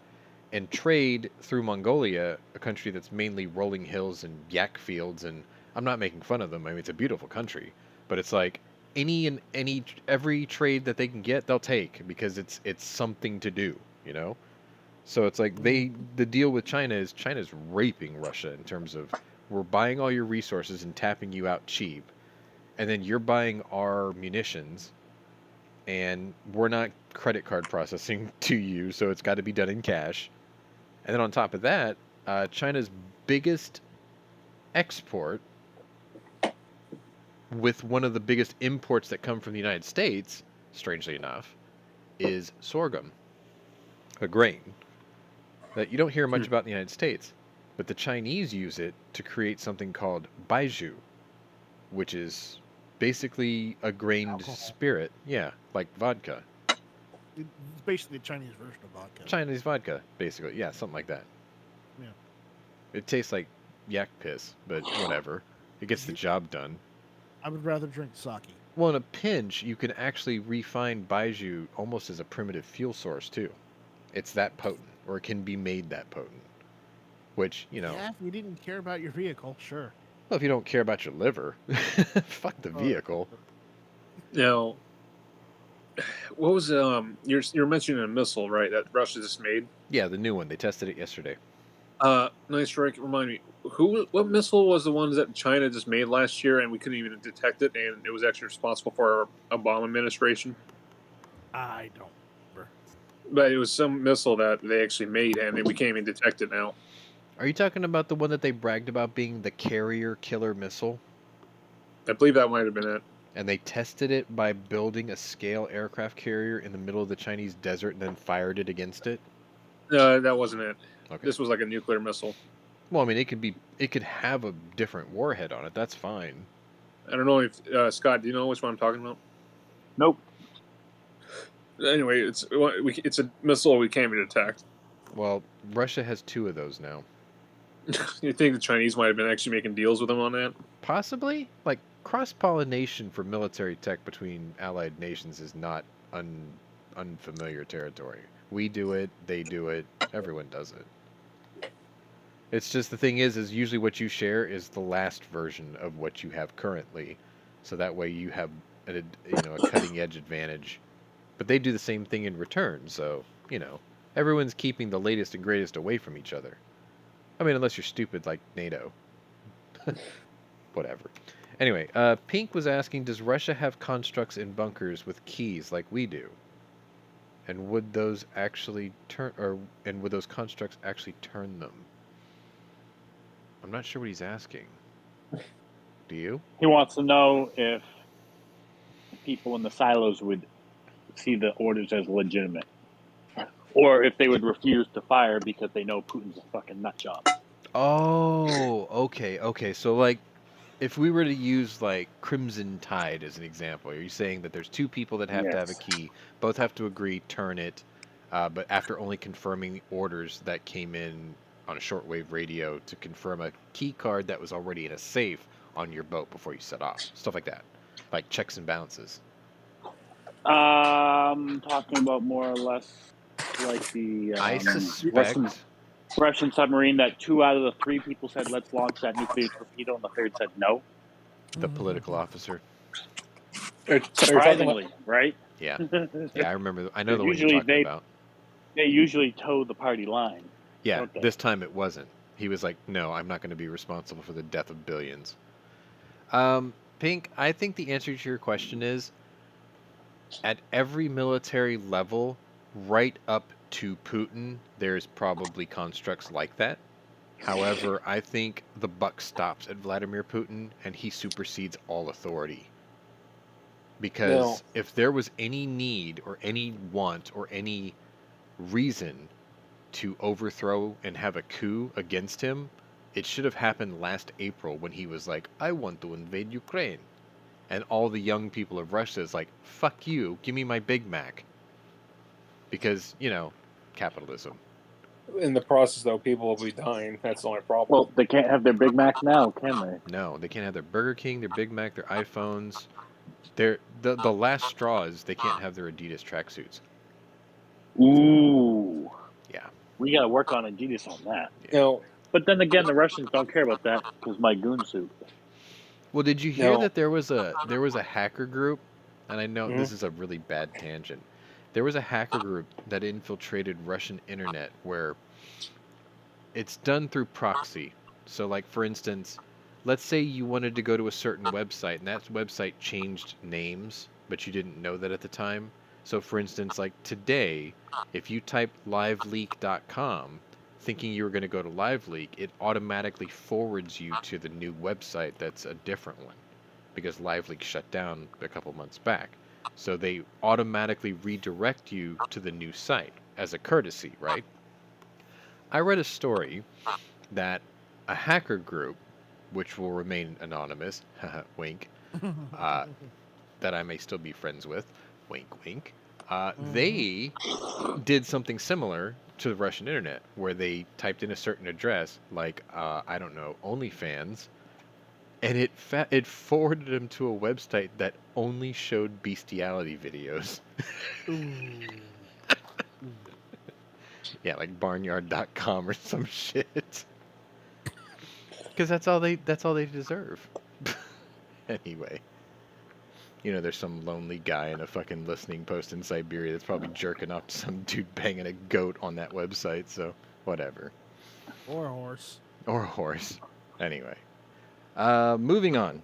and trade through Mongolia, a country that's mainly rolling hills and yak fields. And I'm not making fun of them. I mean, it's a beautiful country. But it's like, every trade that they can get, they'll take. Because it's something to do. You know, so it's like the deal with China's raping Russia in terms of we're buying all your resources and tapping you out cheap, and then you're buying our munitions, and we're not credit card processing to you, so it's got to be done in cash. And then on top of that, China's biggest export, with one of the biggest imports that come from the United States, strangely enough, is sorghum. A grain that you don't hear much about in the United States, but the Chinese use it to create something called baijiu, which is basically a grained spirit. Yeah, like vodka. It's basically a Chinese version of vodka. Chinese vodka, basically. Yeah, something like that. Yeah. It tastes like yak piss, but whatever. It gets the job done. I would rather drink sake. Well, in a pinch, you can actually refine baijiu almost as a primitive fuel source, too. It's that potent, or it can be made that potent. Which, you know... Yeah, if you didn't care about your vehicle, sure. Well, if you don't care about your liver, fuck the vehicle. Now, what was you're mentioning a missile, right? That Russia just made. Yeah, the new one. They tested it yesterday. Nice, Rick. Remind me, what missile was the ones that China just made last year, and we couldn't even detect it, and it was actually responsible for our Obama administration? I don't remember. But it was some missile that they actually made, and we can't even detect it now. Are you talking about the one that they bragged about being the carrier killer missile? I believe that might have been it. And they tested it by building a scale aircraft carrier in the middle of the Chinese desert and then fired it against it? That wasn't it. Okay. This was like a nuclear missile. Well, I mean, it could have a different warhead on it. That's fine. I don't know if Scott, do you know which one I'm talking about? Nope. Anyway, it's a missile we can't even detect. Well, Russia has 2 of those now. You think the Chinese might have been actually making deals with them on that? Possibly. Like, cross-pollination for military tech between allied nations is not unfamiliar territory. We do it, they do it, everyone does it. It's just the thing is usually what you share is the last version of what you have currently, so that way you have a cutting-edge advantage. But they do the same thing in return, so, everyone's keeping the latest and greatest away from each other. I mean, unless you're stupid like NATO. Whatever. Anyway, Pink was asking, does Russia have constructs in bunkers with keys like we do? And would those actually would those constructs actually turn them? I'm not sure what he's asking. Do you? He wants to know if people in the silos would see the orders as legitimate, or if they would refuse to fire because they know Putin's a fucking nut job. Oh, okay. So, like, if we were to use, like, Crimson Tide as an example, are you saying that there's 2 people that have to have a key, both have to agree, turn it, but after only confirming the orders that came in on a shortwave radio to confirm a key card that was already in a safe on your boat before you set off? Stuff like that. Like checks and balances. Talking about more or less like the I suspect Russian submarine that 2 out of the 3 people said, let's launch that nuclear torpedo, and the 3rd said no. The political officer. Surprisingly, right? Yeah. Yeah, I remember. I know the one you're talking about. They usually toe the party line. Yeah, this time it wasn't. He was like, no, I'm not going to be responsible for the death of billions. Pink, I think the answer to your question is, at every military level, right up to Putin, there's probably constructs like that. However, I think the buck stops at Vladimir Putin, and he supersedes all authority. Because if there was any need or any want or any reason to overthrow and have a coup against him, It should have happened last April when he was like, I want to invade Ukraine. And all the young people of Russia is like, fuck you, give me my Big Mac. Because, capitalism. In the process, though, people will be dying. That's the only problem. Well, they can't have their Big Mac now, can they? No, they can't have their Burger King, their Big Mac, their iPhones. The last straw is they can't have their Adidas tracksuits. Ooh. Yeah. We got to work on Adidas on that. No, But then again, the Russians don't care about that because my goon suit. Well, did you hear No. that there was a hacker group, and I know this is a really bad tangent. There was a hacker group that infiltrated Russian internet where it's done through proxy. So, like, for instance, let's say you wanted to go to a certain website, and that website changed names, but you didn't know that at the time. So, for instance, like today, if you type liveleak.com, thinking you were going to go to LiveLeak, it automatically forwards you to the new website that's a different one, because LiveLeak shut down a couple months back. So they automatically redirect you to the new site as a courtesy, right? I read a story that a hacker group, which will remain anonymous, wink, that I may still be friends with, wink, wink, they did something similar to the Russian internet, where they typed in a certain address, like, I don't know, OnlyFans, and it forwarded them to a website that only showed bestiality videos. Yeah, like barnyard.com or some shit. Because that's all they deserve. Anyway. There's some lonely guy in a fucking listening post in Siberia that's probably jerking off to some dude banging a goat on that website, so whatever. Or a horse. Or a horse. Anyway. Moving on.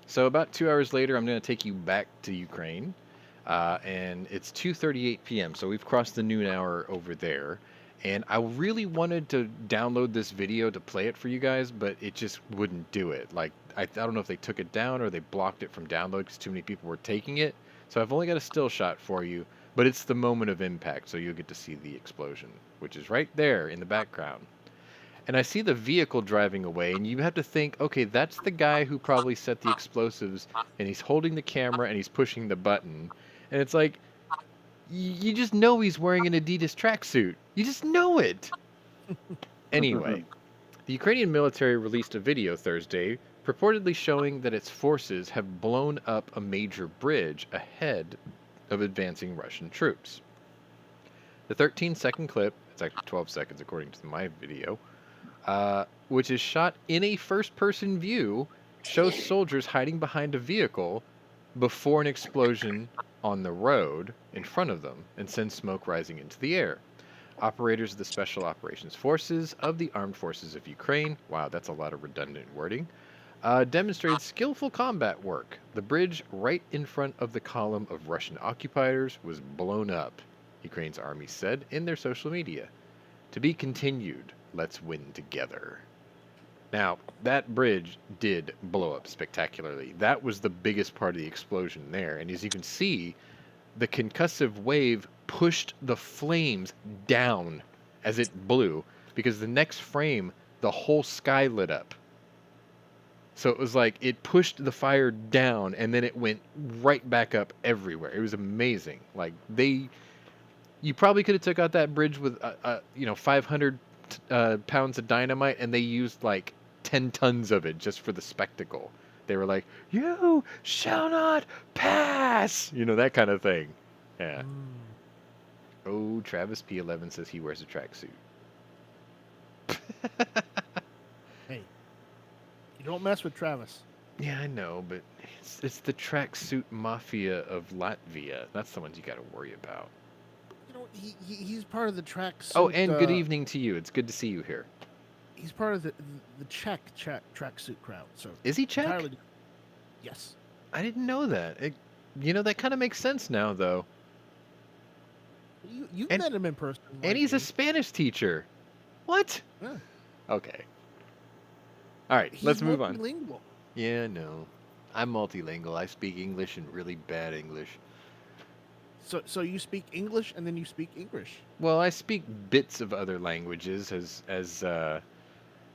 So about 2 hours later, I'm going to take you back to Ukraine. And it's 2:38 p.m., so we've crossed the noon hour over there. And I really wanted to download this video to play it for you guys, but it just wouldn't do it. Like, I don't know if they took it down or they blocked it from download because too many people were taking it. So I've only got a still shot for you, but it's the moment of impact, so you'll get to see the explosion, which is right there in the background. And I see the vehicle driving away, and you have to think, okay, that's the guy who probably set the explosives, and he's holding the camera and he's pushing the button. And it's like, you just know he's wearing an Adidas tracksuit. You just know it. Anyway, the Ukrainian military released a video Thursday purportedly showing that its forces have blown up a major bridge ahead of advancing Russian troops. The 13-second clip, it's actually 12 seconds according to my video, which is shot in a first-person view, shows soldiers hiding behind a vehicle before an explosion on the road in front of them and sends smoke rising into the air. Operators of the Special Operations Forces of the Armed Forces of Ukraine, wow, that's a lot of redundant wording, demonstrated skillful combat work. The bridge right in front of the column of Russian occupiers was blown up, Ukraine's army said in their social media. To be continued, let's win together. Now, that bridge did blow up spectacularly. That was the biggest part of the explosion there. And as you can see, the concussive wave pushed the flames down as it blew, because the next frame, the whole sky lit up. So it was like it pushed the fire down and then it went right back up everywhere. It was amazing. Like you probably could have took out that bridge with 500 pounds of dynamite, and they used like 10 tons of it just for the spectacle. They were like, "You shall not pass," that kind of thing. Yeah. Oh, Travis P11 says he wears a tracksuit. Hey, you don't mess with Travis. Yeah, I know, but it's the tracksuit mafia of Latvia. That's the ones you got to worry about. He's part of the tracksuit. Oh, and good evening to you. It's good to see you here. He's part of the Czech tracksuit crowd. So is he Czech? entirely, yes. I didn't know that. That kind of makes sense now, though. You met him in person. And he's a Spanish teacher. What? Yeah. Okay. All right, let's move on. Multilingual. Yeah, no. I'm multilingual. I speak English and really bad English. So you speak English and then you speak English. Well, I speak bits of other languages as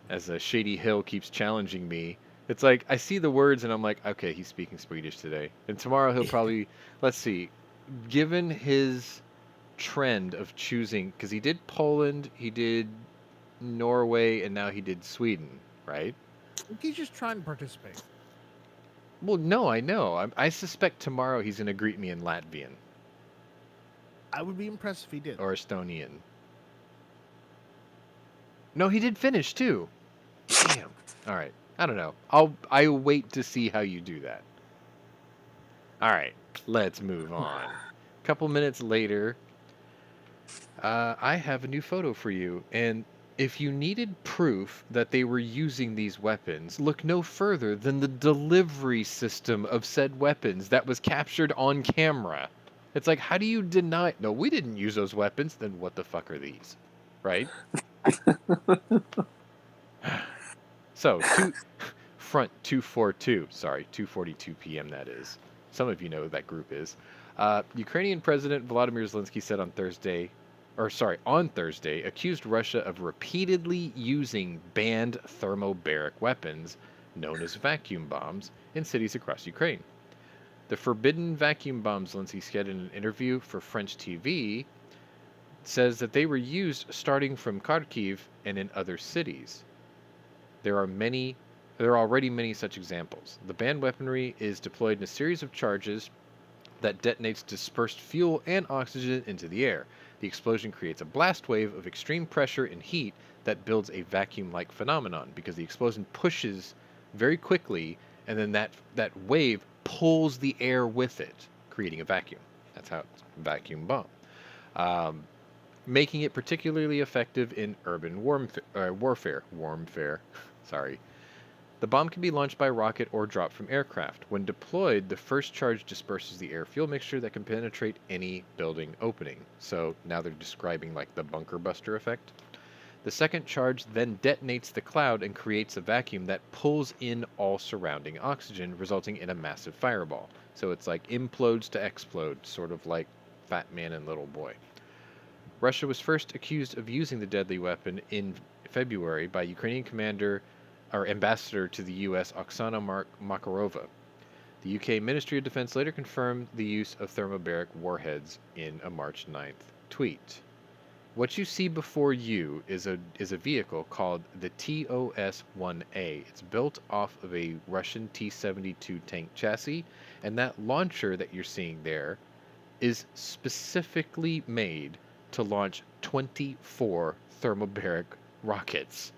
as a Shady Hill keeps challenging me. It's like I see the words and I'm like, okay, he's speaking Swedish today. And tomorrow he'll probably, let's see, given his trend of choosing, because he did Poland, he did Norway, and now he did Sweden, right? He's just trying to participate. Well, no, I know. I suspect tomorrow he's going to greet me in Latvian I would be impressed if he did. or Estonian. No, he did Finnish too. Damn. All right. I don't know. I'll wait to see how you do that. All right. Let's move on. A couple minutes later, I have a new photo for you, and if you needed proof that they were using these weapons, look no further than the delivery system of said weapons that was captured on camera. It's like, how do you deny? No, we didn't use those weapons. Then what the fuck are these? Right? So, Front 242, sorry, 2:42 p.m. that is. Some of you know who that group is. Ukrainian President Vladimir Zelenskyy said on Thursday, accused Russia of repeatedly using banned thermobaric weapons, known as vacuum bombs, in cities across Ukraine. The forbidden vacuum bombs, Zelenskyy said in an interview for French TV, says that they were used starting from Kharkiv and in other cities. There are already many such examples. The banned weaponry is deployed in a series of charges that detonates dispersed fuel and oxygen into the air. The explosion creates a blast wave of extreme pressure and heat that builds a vacuum-like phenomenon because the explosion pushes very quickly, and then that wave pulls the air with it, creating a vacuum. That's how it's a vacuum bomb. Making it particularly effective in urban warfare. Sorry. The bomb can be launched by rocket or dropped from aircraft. When deployed, the first charge disperses the air-fuel mixture that can penetrate any building opening. So now they're describing like the bunker buster effect. The second charge then detonates the cloud and creates a vacuum that pulls in all surrounding oxygen, resulting in a massive fireball. So it's like implodes to explode, sort of like Fat Man and Little Boy. Russia was first accused of using the deadly weapon in February by Ukrainian ambassador to the U.S. Oksana Makarova. The UK Ministry of Defense later confirmed the use of thermobaric warheads in a March 9th tweet. What you see before you is a vehicle called the TOS-1A. It's built off of a Russian T-72 tank chassis, and that launcher that you're seeing there is specifically made to launch 24 thermobaric rockets.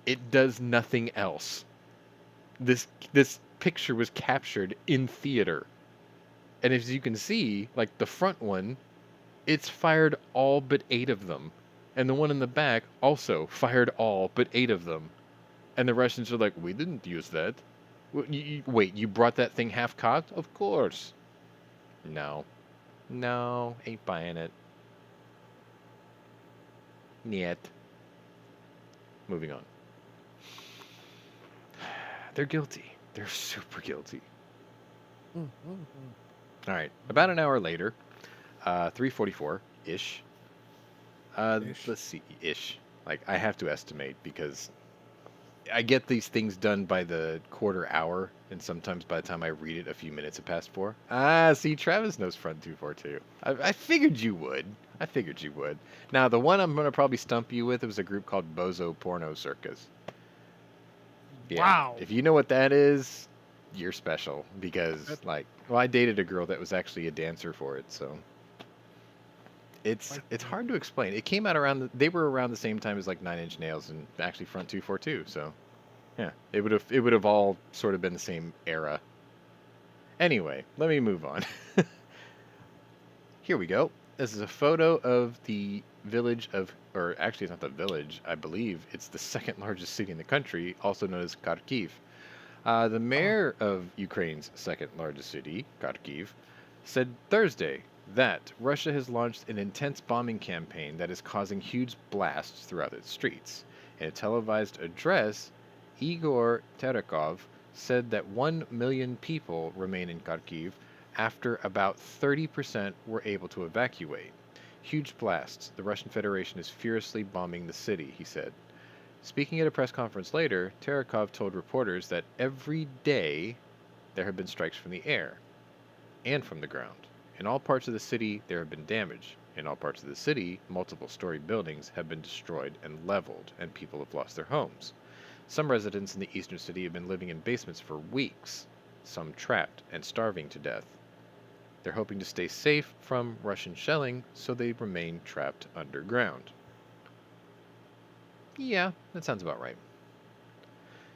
It does nothing else. This picture was captured in theater. And as you can see, like the front one, it's fired all but 8 of them. And the one in the back also fired all but 8 of them. And the Russians are like, we didn't use that. Wait, you brought that thing half-cocked? Of course. No, ain't buying it. Niet. Moving on. They're guilty. They're super guilty. All right. About an hour later, 3:44-ish. Let's see, ish. Like, I have to estimate because I get these things done by the quarter hour, and sometimes by the time I read it, a few minutes have passed 4. See, Travis knows Front 242. I figured you would. Now, the one I'm going to probably stump you with was a group called Bozo Porno Circus. Yeah, wow. If you know what that is, you're special because, I dated a girl that was actually a dancer for it, so it's hard to explain. It came out they were around the same time as like 9 Inch Nails and actually Front 242, so yeah, it would have all sort of been the same era. Anyway, let me move on. Here we go. This is a photo of the village or actually it's not the village, I believe it's the second largest city in the country, also known as Kharkiv. The mayor of Ukraine's second largest city, Kharkiv, said Thursday that Russia has launched an intense bombing campaign that is causing huge blasts throughout its streets. In a televised address, Igor Terekov said that 1 million people remain in Kharkiv after about 30% were able to evacuate. Huge blasts. The Russian Federation is furiously bombing the city, he said. Speaking at a press conference later, Terekov told reporters that every day there have been strikes from the air and from the ground. In all parts of the city, there have been damage. In all parts of the city, multiple story buildings have been destroyed and leveled, and people have lost their homes. Some residents in the eastern city have been living in basements for weeks, some trapped and starving to death. They're hoping to stay safe from Russian shelling, so they remain trapped underground. Yeah, that sounds about right.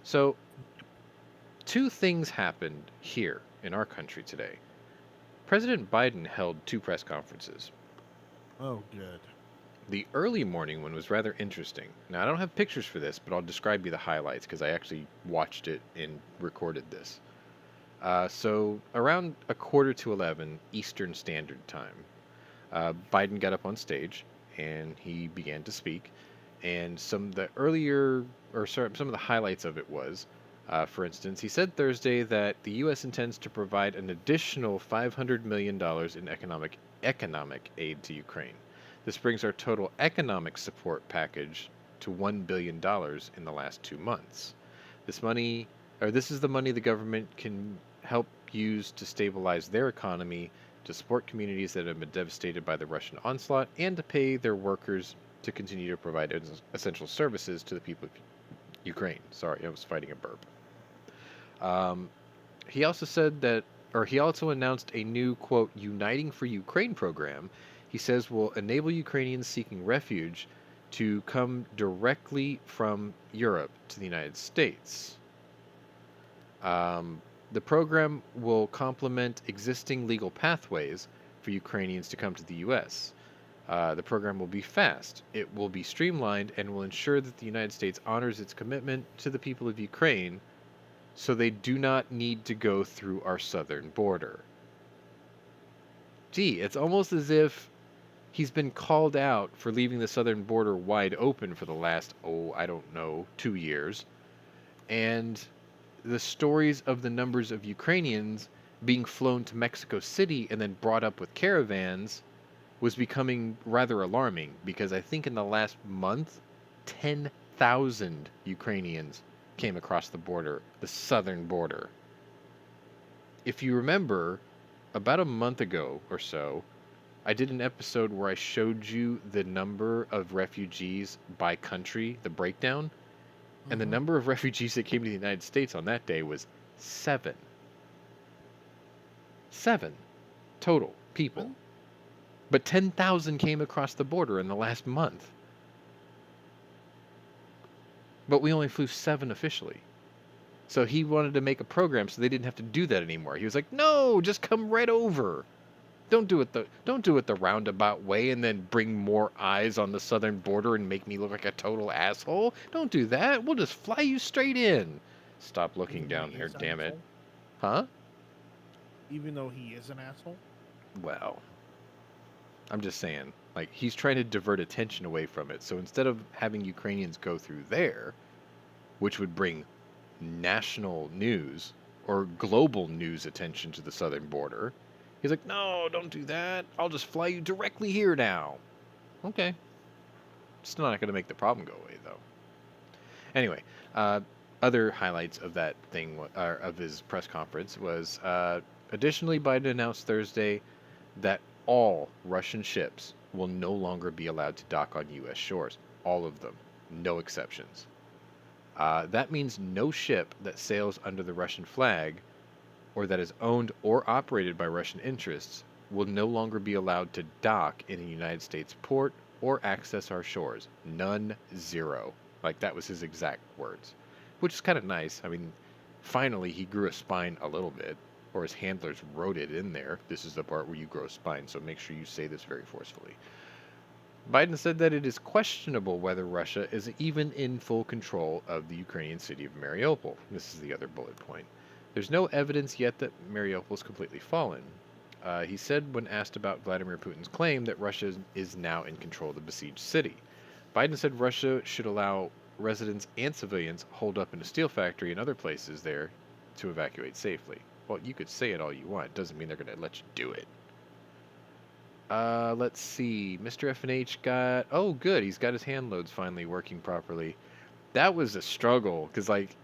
So, two things happened here in our country today. President Biden held two press conferences. Oh, good. The early morning one was rather interesting. Now, I don't have pictures for this, but I'll describe you the highlights because I actually watched it and recorded this. So, around 10:45 Eastern Standard Time, Biden got up on stage and he began to speak. And some of the highlights of it was, for instance, he said Thursday that the U.S. intends to provide an additional $500 million in economic aid to Ukraine. This brings our total economic support package to $1 billion in the last 2 months. This is the money the government can help use to stabilize their economy, to support communities that have been devastated by the Russian onslaught, and to pay their workers to continue to provide essential services to the people of Ukraine. Sorry, I was fighting a burp. He also announced a new, quote, Uniting for Ukraine program he says will enable Ukrainians seeking refuge to come directly from Europe to the United States. The program will complement existing legal pathways for Ukrainians to come to the U.S. The program will be fast, it will be streamlined, and will ensure that the United States honors its commitment to the people of Ukraine so they do not need to go through our southern border. Gee, it's almost as if he's been called out for leaving the southern border wide open for the last, 2 years. And the stories of the numbers of Ukrainians being flown to Mexico City and then brought up with caravans was becoming rather alarming, because I think in the last month, 10,000 Ukrainians came across the border, the southern border. If you remember, about a month ago or so, I did an episode where I showed you the number of refugees by country, the breakdown, and the number of refugees that came to the United States on that day was 7. 7 total people. But 10,000 came across the border in the last month. But we only flew 7 officially. So he wanted to make a program so they didn't have to do that anymore. He was like, "No, just come right over. Don't do it the roundabout way and then bring more eyes on the southern border and make me look like a total asshole. Don't do that. We'll just fly you straight in." Stop looking down there, damn it. Huh? Even though he is an asshole? Well, I'm just saying, like, he's trying to divert attention away from it. So instead of having Ukrainians go through there, which would bring national news or global news attention to the southern border, he's like, "No, don't do that. I'll just fly you directly here now." Okay. Still not going to make the problem go away, though. Anyway, other highlights of that thing, of his press conference, was additionally, Biden announced Thursday that all Russian ships will no longer be allowed to dock on U.S. shores. All of them. No exceptions. That means no ship that sails under the Russian flag or that is owned or operated by Russian interests will no longer be allowed to dock in a United States port or access our shores. None, zero. Like, that was his exact words. Which is kind of nice. I mean, finally he grew a spine a little bit. Or his handlers wrote it in there. This is the part where you grow spine, so make sure you say this very forcefully. Biden said that it is questionable whether Russia is even in full control of the Ukrainian city of Mariupol. This is the other bullet point. There's no evidence yet that Mariupol is completely fallen. He said when asked about Vladimir Putin's claim that Russia is now in control of the besieged city. Biden said Russia should allow residents and civilians holed up in a steel factory and other places there to evacuate safely. Well, you could say it all you want. It doesn't mean they're going to let you do it. Let's see. Mr. F&H got... Oh, good. He's got his hand loads finally working properly. that was a struggle because like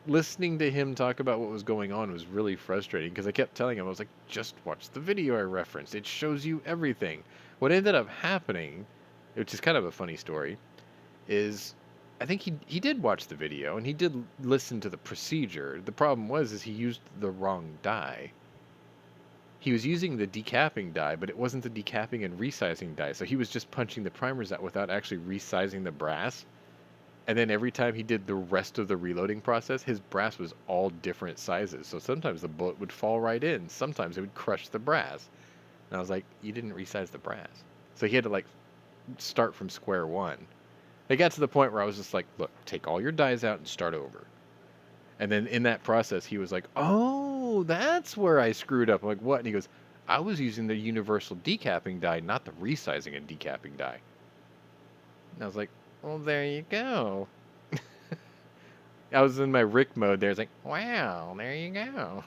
listening to him talk about what was going on was really frustrating because I kept telling him, I was like, just watch the video I referenced. It shows you everything. What ended up happening, which is kind of a funny story, is I think he did watch the video and he did listen to the procedure. The problem was is he used the wrong die. He was using the decapping die, but it wasn't the decapping and resizing die. So he was just punching the primers out without actually resizing the brass. And then every time he did the rest of the reloading process, his brass was all different sizes. So sometimes the bullet would fall right in. Sometimes it would crush the brass. And I was like, you didn't resize the brass. So he had to like start from square one. It got to the point where I was just like, look, take all your dies out and start over. And then in that process, he was like, oh, that's where I screwed up. I'm like, what? And he goes, I was using the universal decapping die, not the resizing and decapping die. And I was like, well, there you go. I was in my Rick mode there. It's like, wow, there you go.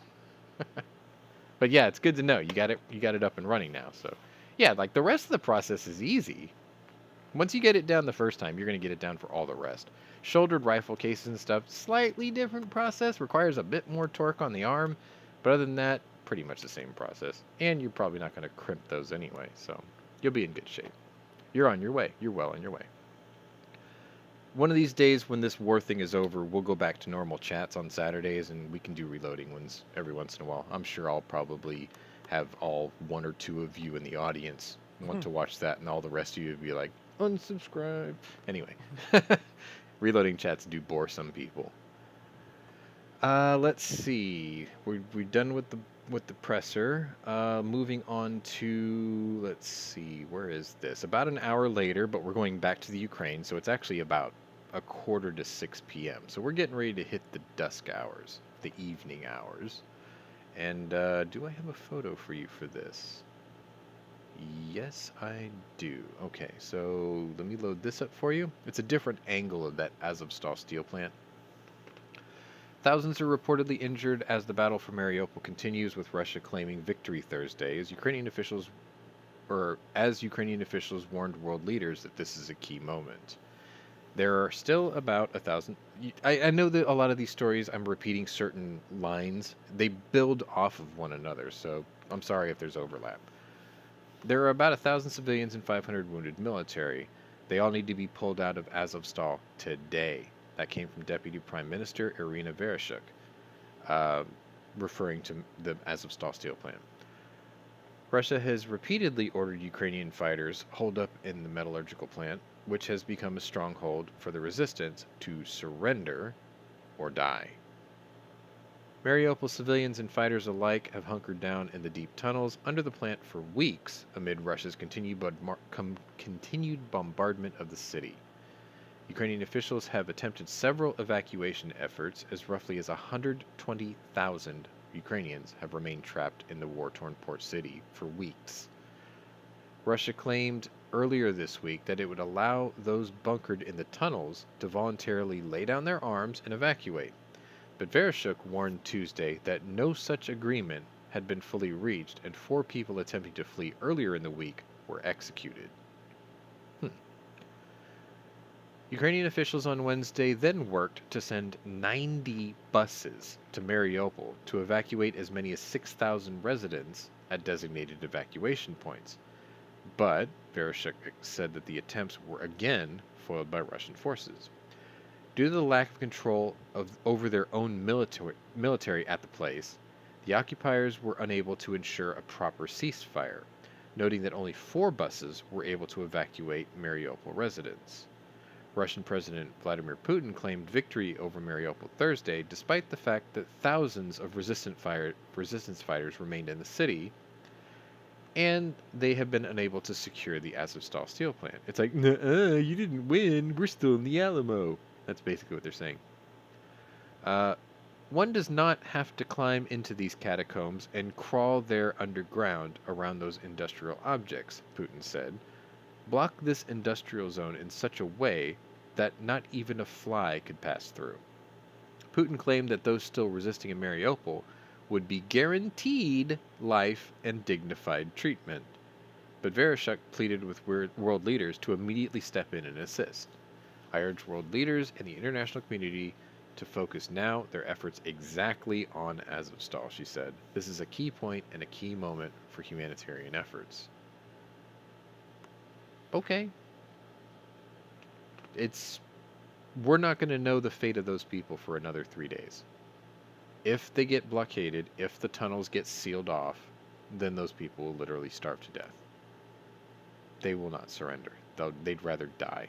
But yeah, it's good to know. You got it up and running now. So yeah, like the rest of the process is easy. Once you get it down the first time, you're going to get it down for all the rest. Shouldered rifle cases and stuff, slightly different process, requires a bit more torque on the arm, but other than that, pretty much the same process. And you're probably not going to crimp those anyway, so you'll be in good shape. You're on your way. You're well on your way. One of these days when this war thing is over, we'll go back to normal chats on Saturdays and we can do reloading ones every once in a while. I'm sure I'll probably have all one or two of you in the audience want to watch that and all the rest of you would be like, unsubscribe. Anyway, reloading chats do bore some people. Let's see. We're done with the presser. Moving on to, let's see, where is this? About an hour later, but we're going back to the Ukraine, so it's actually about 5:45 p.m. So we're getting ready to hit the dusk hours, the evening hours. And do I have a photo for you for this? Yes, I do. Okay, so let me load this up for you. It's a different angle of that Azovstal steel plant. Thousands are reportedly injured as the battle for Mariupol continues, with Russia claiming victory Thursday, as Ukrainian officials warned world leaders that this is a key moment. There are still about 1,000. I know that a lot of these stories, I'm repeating certain lines. They build off of one another, so I'm sorry if there's overlap. There are about 1,000 civilians and 500 wounded military. They all need to be pulled out of Azovstal today. That came from Deputy Prime Minister Irina Vereshchuk, referring to the Azovstal steel plant. Russia has repeatedly ordered Ukrainian fighters holed up in the metallurgical plant, which has become a stronghold for the resistance, to surrender or die. Mariupol civilians and fighters alike have hunkered down in the deep tunnels under the plant for weeks amid Russia's continued bombardment of the city. Ukrainian officials have attempted several evacuation efforts, as roughly as 120,000 Ukrainians have remained trapped in the war-torn port city for weeks. Russia claimed earlier this week that it would allow those bunkered in the tunnels to voluntarily lay down their arms and evacuate. But Vereshchuk warned Tuesday that no such agreement had been fully reached, and 4 people attempting to flee earlier in the week were executed. Ukrainian officials on Wednesday then worked to send 90 buses to Mariupol to evacuate as many as 6,000 residents at designated evacuation points. But Vereshchuk said that the attempts were again foiled by Russian forces. Due to the lack of control over their own military at the place, the occupiers were unable to ensure a proper ceasefire, noting that only 4 buses were able to evacuate Mariupol residents. Russian President Vladimir Putin claimed victory over Mariupol Thursday, despite the fact that thousands of resistance fighters remained in the city, and they have been unable to secure the Azovstal steel plant. It's like, nuh-uh, you didn't win, we're still in the Alamo. That's basically what they're saying. One does not have to climb into these catacombs and crawl there underground around those industrial objects, Putin said. Block this industrial zone in such a way that not even a fly could pass through. Putin claimed that those still resisting in Mariupol would be guaranteed life and dignified treatment. But Vereshchuk pleaded with world leaders to immediately step in and assist. I urge world leaders and the international community to focus now their efforts exactly on Azovstal, she said. This is a key point and a key moment for humanitarian efforts. Okay. We're not going to know the fate of those people for another 3 days. If they get blockaded, if the tunnels get sealed off, then those people will literally starve to death. They will not surrender. They'd rather die.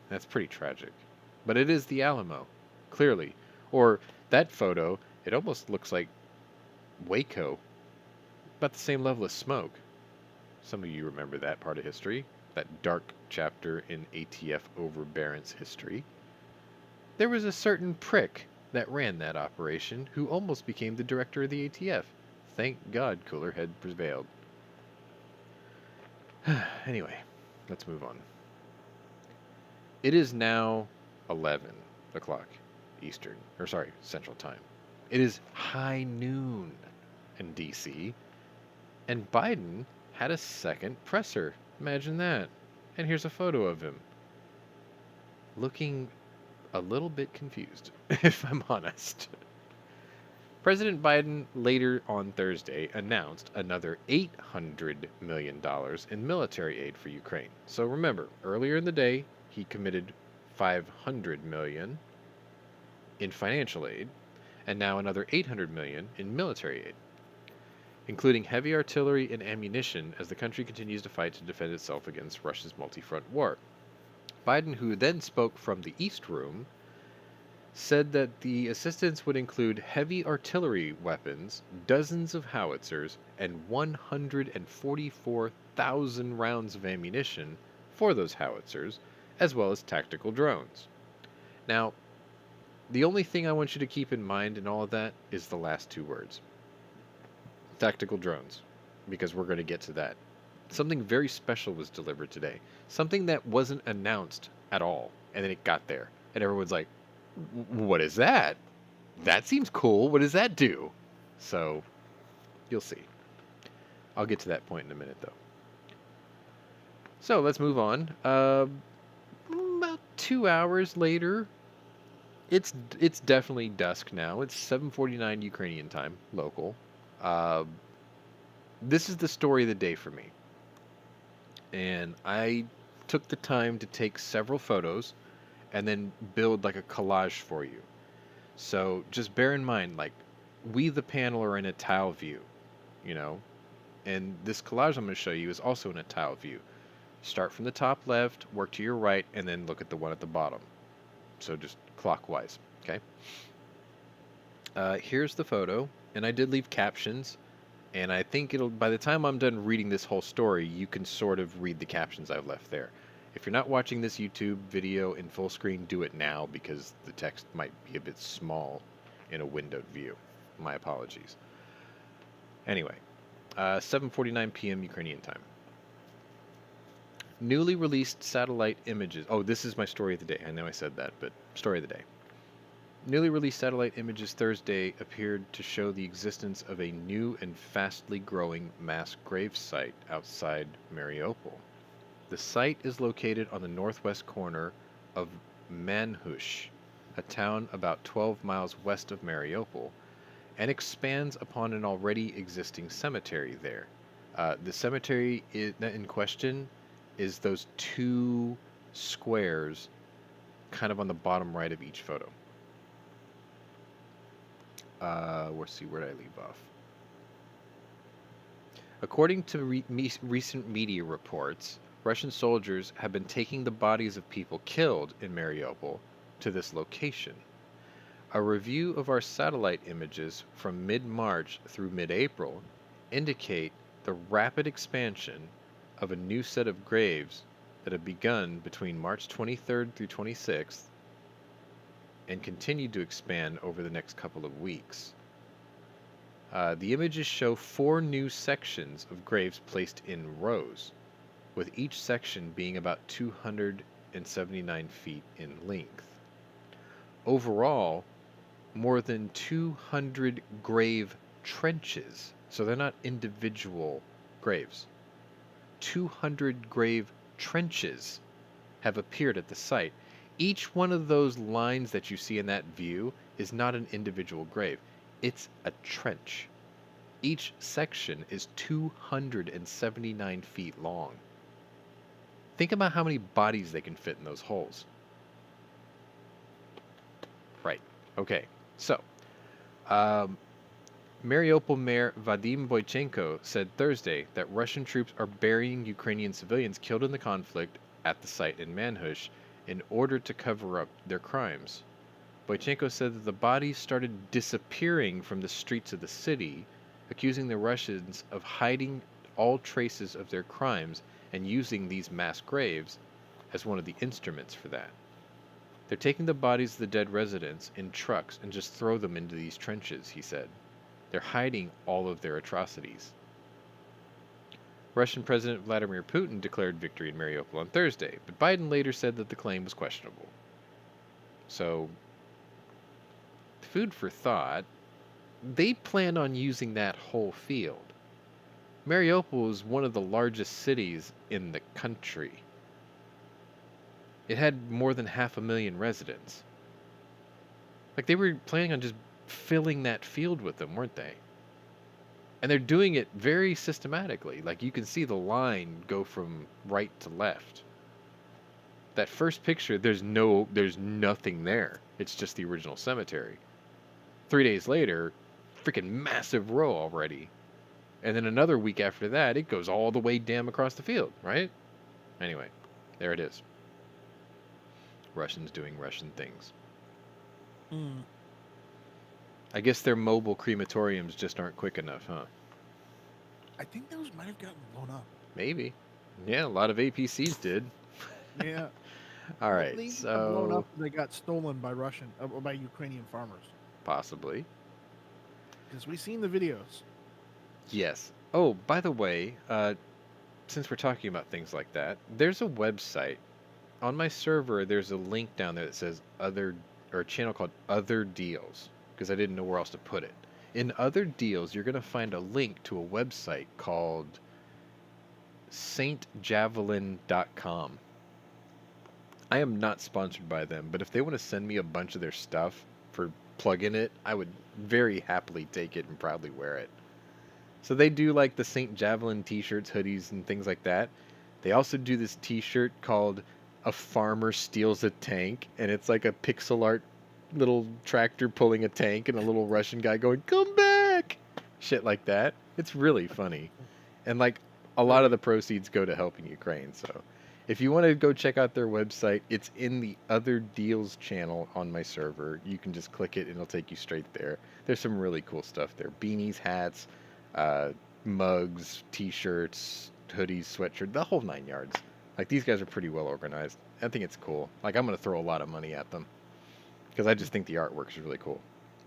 That's pretty tragic. But it is the Alamo, clearly. Or that photo, it almost looks like Waco. About the same level of smoke. Some of you remember that part of history. That dark chapter in ATF overbearance history. There was a certain prick that ran that operation who almost became the director of the ATF. Thank God cooler head prevailed. Anyway, let's move on. It is now 11 o'clock Eastern, Central Time. It is high noon in DC, and Biden had a second presser. Imagine that. And here's a photo of him. Looking a little bit confused, if I'm honest. President Biden later on Thursday announced another $800 million in military aid for Ukraine. So remember, earlier in the day, he committed $500 million in financial aid, and now another $800 million in military aid, including heavy artillery and ammunition as the country continues to fight to defend itself against Russia's multi-front war. Biden, who then spoke from the East Room, said that the assistance would include heavy artillery weapons, dozens of howitzers, and 144,000 rounds of ammunition for those howitzers, as well as tactical drones. Now, the only thing I want you to keep in mind in all of that is the last two words. Tactical drones, because we're going to get to that. Something very special was delivered today. Something that wasn't announced at all, and then it got there, and everyone's like, what is that? That seems cool. What does that do? So, you'll see. I'll get to that point in a minute, though. So, let's move on. About 2 hours later, it's definitely dusk now. It's 7:49 Ukrainian time, local. This is the story of the day for me. And I took the time to take several photos and then build like a collage for you. So just bear in mind, like, we the panel are in a tile view, you know, and this collage I'm going to show you is also in a tile view. Start from the top left, work to your right, and then look at the one at the bottom. So just clockwise, okay? Here's the photo, and I did leave captions, and I think by the time I'm done reading this whole story, you can sort of read the captions I've left there. If you're not watching this YouTube video in full screen, do it now because the text might be a bit small in a windowed view. My apologies. Anyway, 7:49 p.m. Ukrainian time. Newly released satellite images. Oh, this is my story of the day. I know I said that, but story of the day. Newly released satellite images Thursday appeared to show the existence of a new and fastly growing mass grave site outside Mariupol. The site is located on the northwest corner of Manhush, a town about 12 miles west of Mariupol, and expands upon an already existing cemetery there. The cemetery in question is those two squares kind of on the bottom right of each photo. Let's see, where did I leave off? According to recent media reports, Russian soldiers have been taking the bodies of people killed in Mariupol to this location. A review of our satellite images from mid-March through mid-April indicate the rapid expansion of a new set of graves that have begun between March 23rd through 26th and continued to expand over the next couple of weeks. The images show 4 new sections of graves placed in rows, with each section being about 279 feet in length. Overall, more than 200 grave trenches, so they're not individual graves. 200 grave trenches have appeared at the site, Each one of those lines that you see in that view is not an individual grave. It's a trench. Each section is 279 feet long. Think about how many bodies they can fit in those holes. Right. Okay. So, Mariupol Mayor Vadim Boychenko said Thursday that Russian troops are burying Ukrainian civilians killed in the conflict at the site in Manhush in order to cover up their crimes. Boychenko said that the bodies started disappearing from the streets of the city, accusing the Russians of hiding all traces of their crimes and using these mass graves as one of the instruments for that. They're taking the bodies of the dead residents in trucks and just throw them into these trenches, he said. They're hiding all of their atrocities. Russian President Vladimir Putin declared victory in Mariupol on Thursday, but Biden later said that the claim was questionable. So, food for thought, they plan on using that whole field. Mariupol is one of the largest cities in the country. It had more than 500,000 residents. Like, they were planning on just filling that field with them, weren't they? And they're doing it very systematically. Like, you can see the line go from right to left. That first picture, there's nothing there. It's just the original cemetery. 3 days later, freaking massive row already. And then another week after that, it goes all the way damn across the field, right? Anyway, there it is. Russians doing Russian things. I guess their mobile crematoriums just aren't quick enough, huh? I think those might have gotten blown up. Maybe. Yeah, a lot of APCs did. Yeah. All right, They got blown up. so They got stolen by by Ukrainian farmers. possibly. Because we've seen the videos. Yes. Oh, by the way, since we're talking about things like that, there's a website. On my server, there's a link down there that says other, or a channel called Other Deals, because I didn't know where else to put it. In Other Deals, you're going to find a link to a website called saintjavelin.com. I am not sponsored by them, but if they want to send me a bunch of their stuff for plug-in it, I would very happily take it and proudly wear it. So they do like the Saint Javelin t-shirts, hoodies, and things like that. They also do this t-shirt called A Farmer Steals a Tank, and it's like a pixel art little tractor pulling a tank and a little Russian guy going, "Come back!" Shit like that. It's really funny. And like a lot of the proceeds go to helping Ukraine, so if you want to go check out their website, it's in the Other Deals channel on my server. You can just click it and it'll take you straight there. There's some really cool stuff there. Beanies, hats, mugs, t-shirts, hoodies, sweatshirts, the whole 9 yards. Like, these guys are pretty well organized. I think it's cool. Like, I'm going to throw a lot of money at them because I just think the artwork is really cool.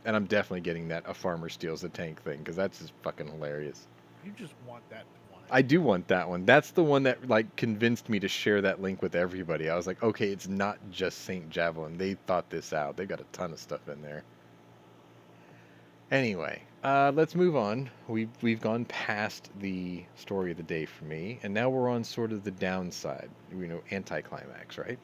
And I'm definitely getting that A Farmer Steals a Tank thing because that's just fucking hilarious. You just want that one. I do want that one. That's the one that like convinced me to share that link with everybody. I was like, okay, it's not just Saint Javelin. They thought this out. They got a ton of stuff in there. Anyway, let's move on. We've gone past the story of the day for me, and now we're on sort of the downside. You know, anticlimax, right?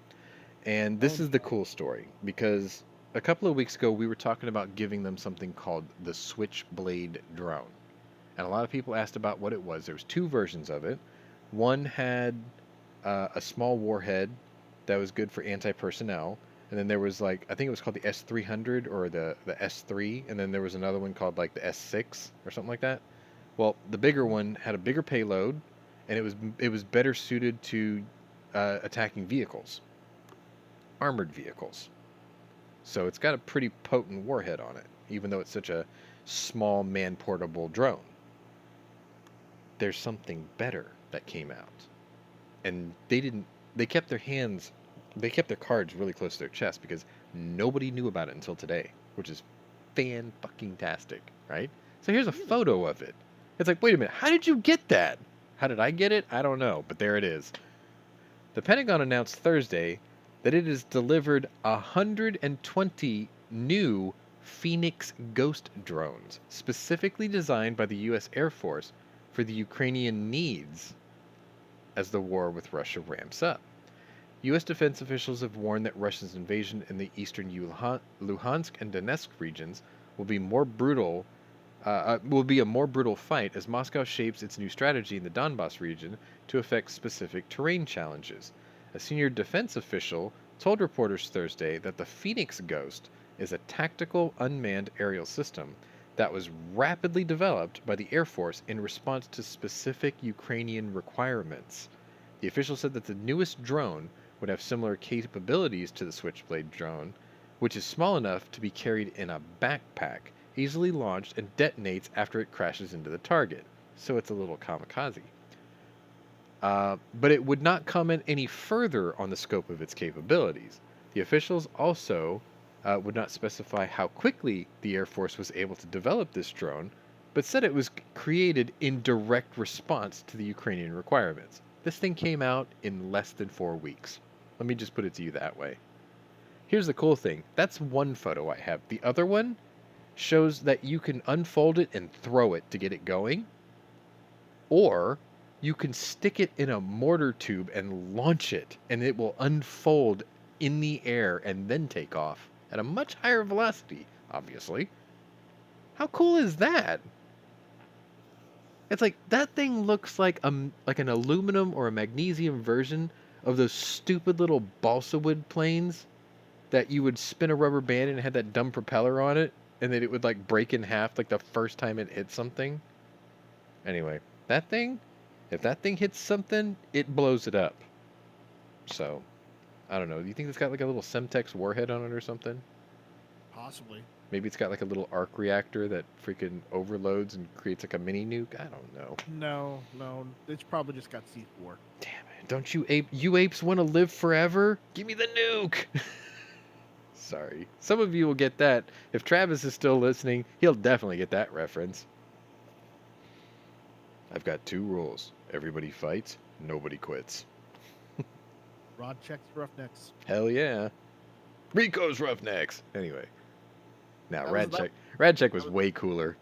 And this is the cool story because a couple of weeks ago we were talking about giving them something called the Switchblade Drone. And a lot of people asked about what it was. There was two versions of it. One had a small warhead that was good for anti-personnel. And then there was like, I think it was called the S-300 or the S-3. And then there was another one called like the S-6 or something like that. Well, the bigger one had a bigger payload. And it was better suited to attacking vehicles. Armored vehicles. So it's got a pretty potent warhead on it. Even though it's such a small man-portable drone. There's something better that came out. And they kept their cards really close to their chest because nobody knew about it until today, which is fan-fucking-tastic, right? So here's a photo of it. It's like, wait a minute, how did you get that? How did I get it? I don't know, but there it is. The Pentagon announced Thursday that it has delivered 120 new Phoenix Ghost drones, specifically designed by the U.S. Air Force for the Ukrainian needs as the war with Russia ramps up. U.S. defense officials have warned that Russia's invasion in the eastern Luhansk and Donetsk regions will be more brutal. Will be a more brutal fight as Moscow shapes its new strategy in the Donbas region to affect specific terrain challenges. A senior defense official told reporters Thursday that the Phoenix Ghost is a tactical unmanned aerial system that was rapidly developed by the Air Force in response to specific Ukrainian requirements. The official said that the newest drone would have similar capabilities to the Switchblade drone, which is small enough to be carried in a backpack, easily launched and detonates after it crashes into the target. So it's a little kamikaze. But it would not comment any further on the scope of its capabilities. The officials also would not specify how quickly the Air Force was able to develop this drone, but said it was created in direct response to the Ukrainian requirements. This thing came out in less than 4 weeks. Let me just put it to you that way. Here's the cool thing. That's one photo I have. The other one shows that you can unfold it and throw it to get it going, or you can stick it in a mortar tube and launch it, and it will unfold in the air and then take off at a much higher velocity, obviously. How cool is that? It's like, that thing looks like an aluminum or a magnesium version of those stupid little balsa wood planes that you would spin a rubber band and it had that dumb propeller on it, and then it would like break in half like the first time it hit something. Anyway, that thing, if that thing hits something, it blows it up. So, I don't know. Do you think it's got like a little Semtex warhead on it or something? Possibly. Maybe it's got like a little arc reactor that freaking overloads and creates like a mini nuke? I don't know. No. It's probably just got C4. Damn it. Don't you apes want to live forever? Give me the nuke! Sorry. Some of you will get that. If Travis is still listening, he'll definitely get that reference. I've got 2 rules. Everybody fights, nobody quits. Rod checks Roughnecks. Hell yeah. Rico's Roughnecks! Anyway. Now, That was Radcheck was way cooler.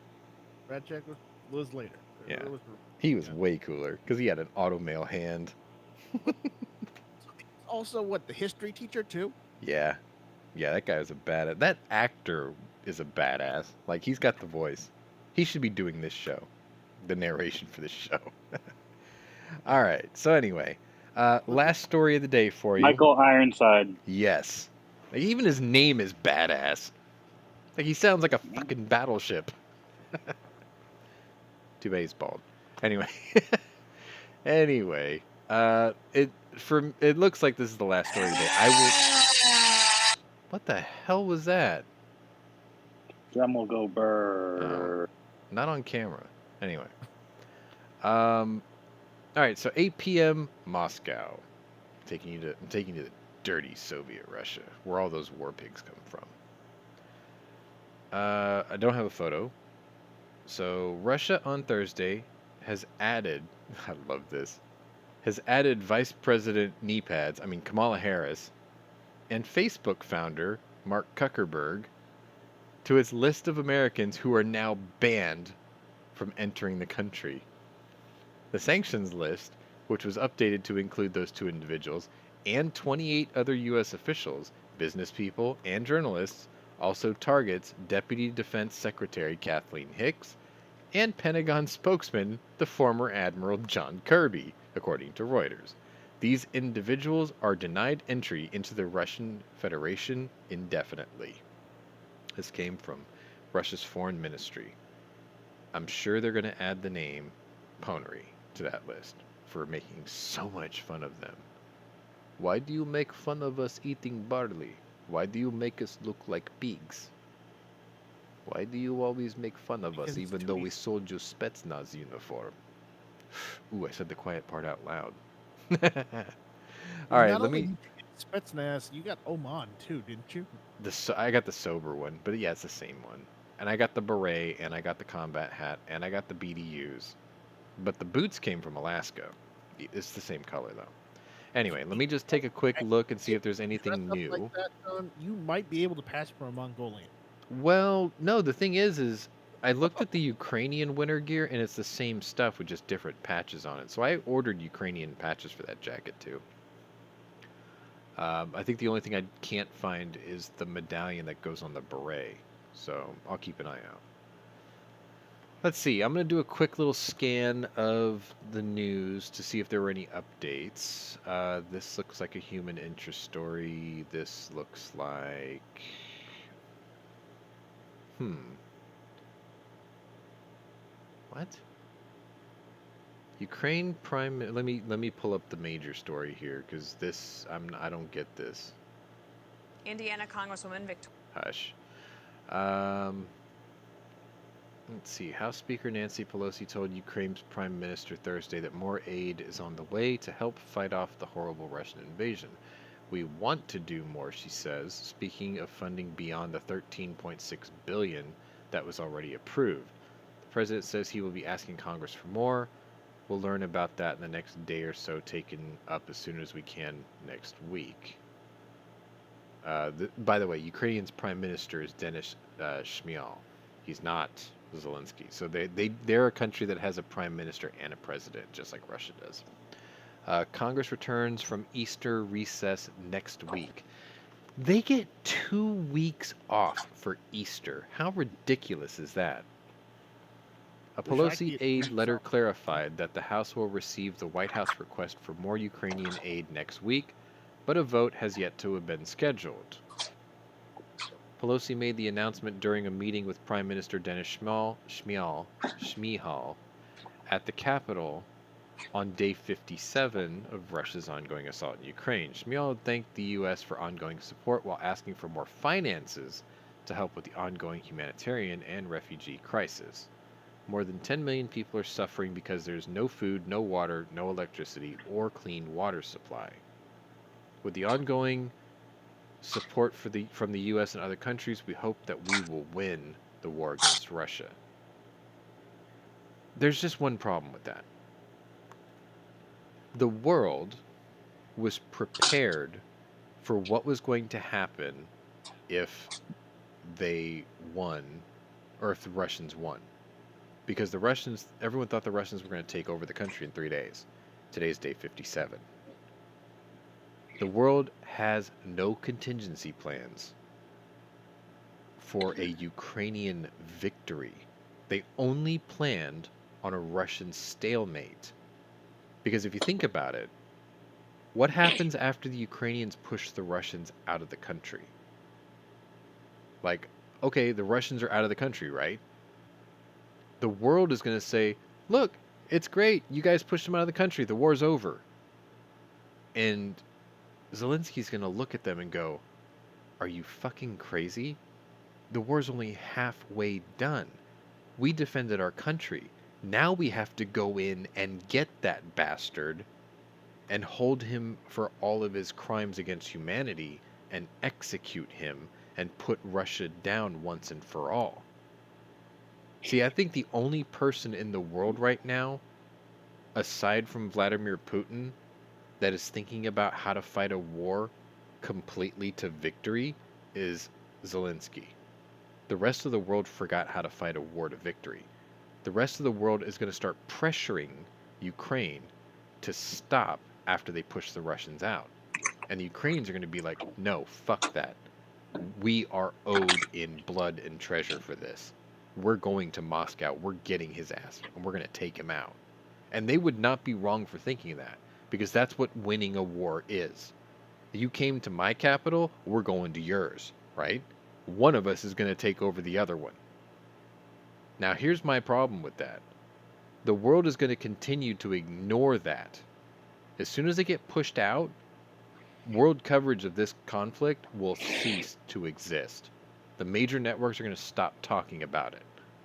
Rod check was later. Yeah. It was, He was way cooler, because he had an automail hand. also, what, the history teacher, too? Yeah. Yeah, that guy was a badass. That actor is a badass. Like, he's got the voice. He should be doing this show. The narration for this show. All right. So anyway, last story of the day for you. Michael Ironside. Yes. Like, even his name is badass. Like, he sounds like a fucking battleship. Too bad he's bald. Anyway. It looks like this is the last story of the day. What the hell was that? Drum will go burr. Not on camera. Anyway. All right, so 8 p.m. Moscow. I'm taking you to the dirty Soviet Russia, where all those war pigs come from. I don't have a photo. So Russia on Thursday has added, I love this, has added Vice President Kamala Harris, and Facebook founder Mark Zuckerberg to its list of Americans who are now banned from entering the country. The sanctions list, which was updated to include those 2 individuals and 28 other U.S. officials, business people, and journalists, also targets Deputy Defense Secretary Kathleen Hicks and Pentagon spokesman, the former Admiral John Kirby, according to Reuters. These individuals are denied entry into the Russian Federation indefinitely. This came from Russia's foreign ministry. I'm sure they're going to add the name Pwnery to that list for making so much fun of them. Why do you make fun of us eating barley? Why do you make us look like pigs? Why do you always make fun of us even though we sold you Spetsnaz uniform? Ooh, I said the quiet part out loud. All right, let me... Spetsnaz, you got Oman too, didn't you? I got the sober one, but yeah, it's the same one. And I got the beret, and I got the combat hat, and I got the BDUs. But the boots came from Alaska. It's the same color, though. Anyway, let me just take a quick look and see if there's anything new. Like that, you might be able to pass for a Mongolian. Well, no, the thing is I looked at the Ukrainian winter gear, and it's the same stuff with just different patches on it. So I ordered Ukrainian patches for that jacket, too. I think the only thing I can't find is the medallion that goes on the beret. So I'll keep an eye out. Let's see. I'm going to do a quick little scan of the news to see if there were any updates. This looks like a human interest story. This looks like... What? Ukraine Prime... Let me pull up the major story here, because this... I don't get this. Indiana Congresswoman Victoria. Hush. Let's see. House Speaker Nancy Pelosi told Ukraine's Prime Minister Thursday that more aid is on the way to help fight off the horrible Russian invasion. We want to do more, she says, speaking of funding beyond the $13.6 billion that was already approved. The president says he will be asking Congress for more. We'll learn about that in the next day or so, taken up as soon as we can next week. By the way, Ukraine's Prime Minister is Denis Shmyhal. He's not Zelenskyy. So they're a country that has a prime minister and a president, just like Russia does. Congress returns from Easter recess next week. They get 2 weeks off for Easter. How ridiculous is that? A Pelosi aide letter clarified that the House will receive the White House request for more Ukrainian aid next week, but a vote has yet to have been scheduled. Pelosi made the announcement during a meeting with Prime Minister Denis Shmyhal at the Capitol on day 57 of Russia's ongoing assault in Ukraine. Shmyhal thanked the U.S. for ongoing support while asking for more finances to help with the ongoing humanitarian and refugee crisis. More than 10 million people are suffering because there's no food, no water, no electricity, or clean water supply. With the ongoing support from the U.S. and other countries, we hope that we will win the war against Russia. There's just one problem with that. The world was prepared for what was going to happen if they won, or if the Russians won. Because the Russians, everyone thought the Russians were going to take over the country in 3 days. Today's day 57. The world has no contingency plans for a Ukrainian victory. They only planned on a Russian stalemate. Because if you think about it, what happens after the Ukrainians push the Russians out of the country? Like, okay, the Russians are out of the country, right? The world is going to say, look, it's great. You guys pushed them out of the country. The war's over. And Zelensky's going to look at them and go, are you fucking crazy? The war's only halfway done. We defended our country. Now we have to go in and get that bastard and hold him for all of his crimes against humanity and execute him and put Russia down once and for all. See, I think the only person in the world right now, aside from Vladimir Putin, that is thinking about how to fight a war completely to victory is Zelenskyy. The rest of the world forgot how to fight a war to victory. The rest of the world is going to start pressuring Ukraine to stop after they push the Russians out. And the Ukrainians are going to be like, no, fuck that. We are owed in blood and treasure for this. We're going to Moscow. We're getting his ass, and we're going to take him out. And they would not be wrong for thinking that, because that's what winning a war is. You came to my capital, we're going to yours, right? One of us is going to take over the other one. Now, here's my problem with that. The world is going to continue to ignore that. As soon as they get pushed out, world coverage of this conflict will cease to exist. The major networks are going to stop talking about it.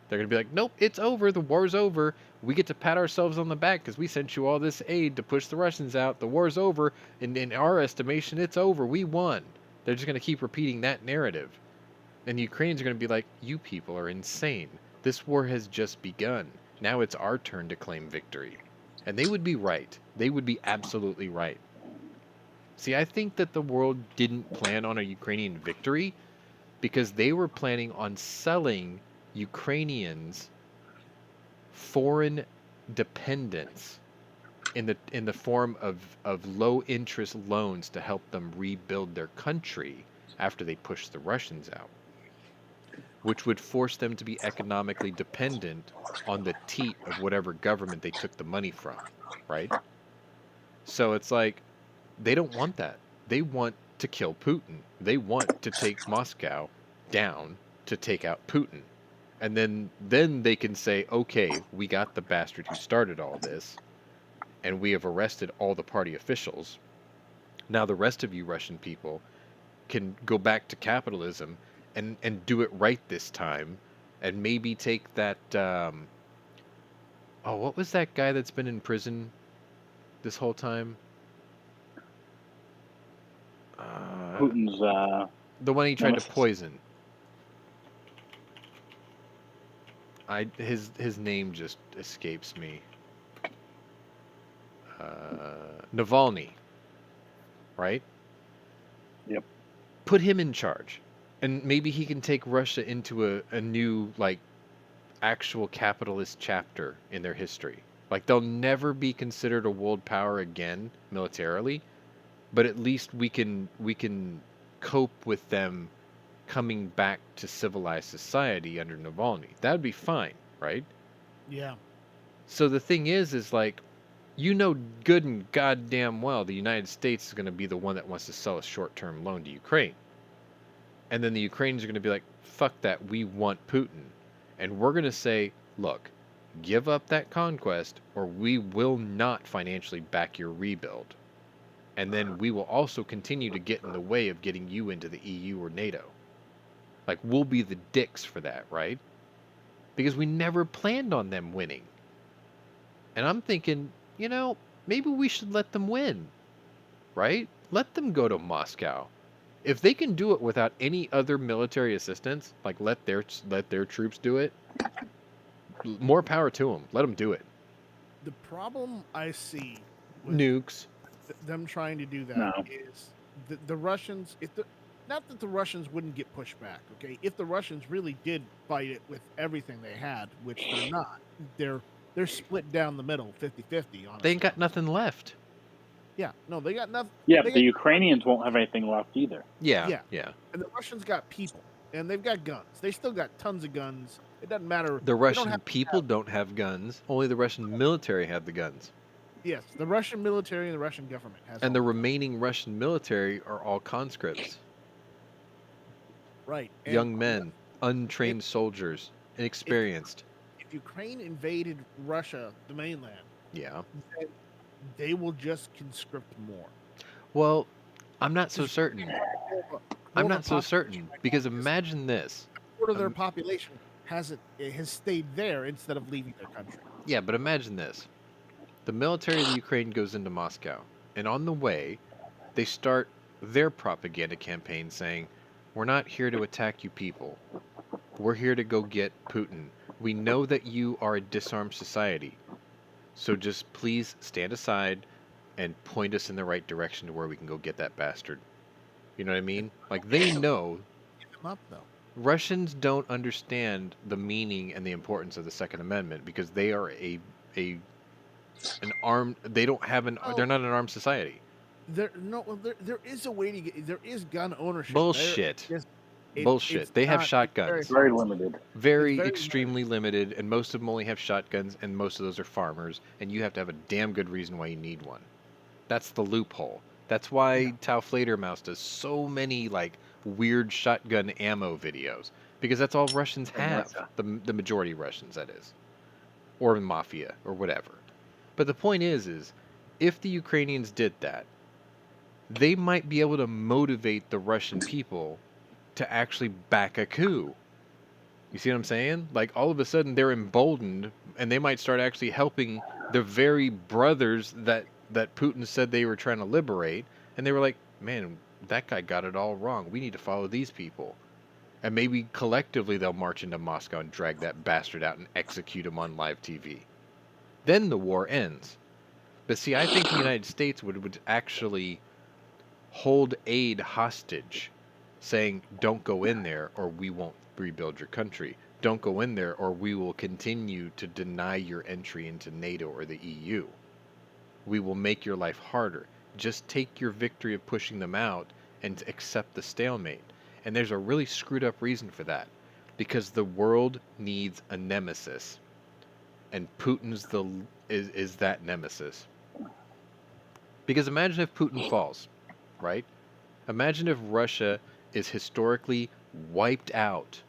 They're going to be like, nope, it's over. The war's over. We get to pat ourselves on the back because we sent you all this aid to push the Russians out. The war's over. And in our estimation, it's over. We won. They're just going to keep repeating that narrative. And the Ukrainians are going to be like, you people are insane. This war has just begun. Now it's our turn to claim victory. And they would be right. They would be absolutely right. See, I think that the world didn't plan on a Ukrainian victory because they were planning on selling Ukrainians foreign dependence in the form of low interest loans to help them rebuild their country after they push the Russians out, which would force them to be economically dependent on the teat of whatever government they took the money from, right? So it's like they don't want that. They want to kill Putin. They want to take Moscow down to take out Putin. And then they can say, okay, we got the bastard who started all this, and we have arrested all the party officials. Now the rest of you Russian people can go back to capitalism and do it right this time, and maybe take that. What was that guy that's been in prison this whole time? Putin's The one he tried to nemesis. poison. His name just escapes me. Navalny, right? Yep. Put him in charge, and maybe he can take Russia into a new, like, actual capitalist chapter in their history. Like, they'll never be considered a world power again militarily, but at least we can cope with them coming back to civilized society under Navalny. That would be fine, right? Yeah. So the thing is like, you know good and goddamn well the United States is going to be the one that wants to sell a short-term loan to Ukraine. And then the Ukrainians are going to be like, fuck that, we want Putin. And we're going to say, look, give up that conquest or we will not financially back your rebuild. And then we will also continue to get in the way of getting you into the EU or NATO. Like, we'll be the dicks for that, right? Because we never planned on them winning. And I'm thinking, maybe we should let them win, right? Let them go to Moscow. If they can do it without any other military assistance, like let their troops do it, more power to them. Let them do it. The problem I see with Nukes. them trying to do that No. is the Russians. Not that the Russians wouldn't get pushed back. Okay, if the Russians really did fight it with everything they had, which they're not, they're split down the middle, 50-50. Honestly, They ain't got nothing left. Yeah, no, they got nothing. Yeah, they but the got- Ukrainians won't have anything left either. Yeah. And the Russians got people, and they've got guns. They still got tons of guns. It doesn't matter. The They don't Russian have to people have- don't have guns. Only the Russian military have the guns. Yes, the Russian military and the Russian government has. And the all- remaining Russian military are all conscripts. right and Young men, untrained soldiers, inexperienced. If Ukraine invaded Russia, the mainland, Yeah. then they will just conscript more. Well, I'm not so certain. I'm not so certain Population right because now is imagine this. a quarter of their um, population has stayed there instead of leaving their country. Yeah, but imagine this. The military of the Ukraine goes into Moscow, and on the way, they start their propaganda campaign saying, we're not here to attack you people. We're here to go get Putin. We know that you are a disarmed society. So just please stand aside and point us in the right direction to where we can go get that bastard. You know what I mean? Like, they know Give them up though. Russians don't understand the meaning and the importance of the Second Amendment because they are an armed. They don't have an. They're not an armed society. There is a way to get. There is gun ownership. Bullshit. Bullshit. It's They have not- shotguns. it's Very limited. Very very extremely limited, and most of them only have shotguns, and most of those are farmers, and you have to have a damn good reason why you need one. That's the loophole. That's why Tau Fledermaus does so many like weird shotgun ammo videos because that's all Russians In have. Russia. The majority of Russians, that is, or mafia or whatever. But the point is if the Ukrainians did that, they might be able to motivate the Russian people to actually back a coup. You see what I'm saying? Like, all of a sudden they're emboldened and they might start actually helping the very brothers that Putin said they were trying to liberate, and they were like, man, that guy got it all wrong. We need to follow these people. And maybe collectively they'll march into Moscow and drag that bastard out and execute him on live TV. Then the war ends. But see, I think the United States would actually hold aid hostage, saying, don't go in there or we won't rebuild your country. Don't go in there or we will continue to deny your entry into NATO or the EU. We will make your life harder. Just take your victory of pushing them out and accept the stalemate. And there's a really screwed up reason for that. Because the world needs a nemesis. And Putin's is that nemesis. Because imagine if Putin falls, right? Imagine if Russia is historically wiped out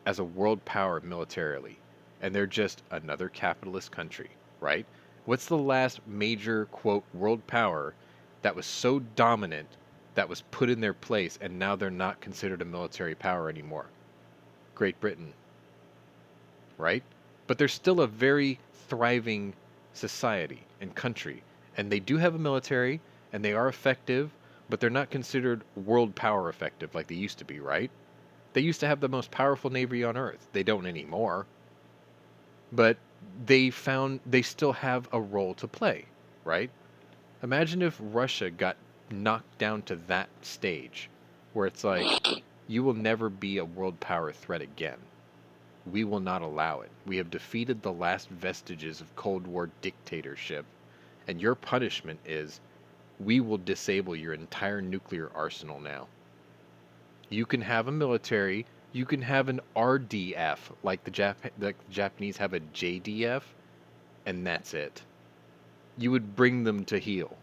as a world power militarily, and they're just another capitalist country, right? What's the last major, quote, world power that was so dominant that was put in their place and now they're not considered a military power anymore? Great Britain, right? But they're still a very thriving society and country, and they do have a military, and they are effective, but they're not considered world power effective like they used to be, right? They used to have the most powerful navy on Earth. They don't anymore. But they still have a role to play, right? Imagine if Russia got knocked down to that stage where it's like, you will never be a world power threat again. We will not allow it. We have defeated the last vestiges of Cold War dictatorship, and your punishment is we will disable your entire nuclear arsenal now. You can have a military, you can have an RDF, like the Japanese have a JDF, and that's it. You would bring them to heel.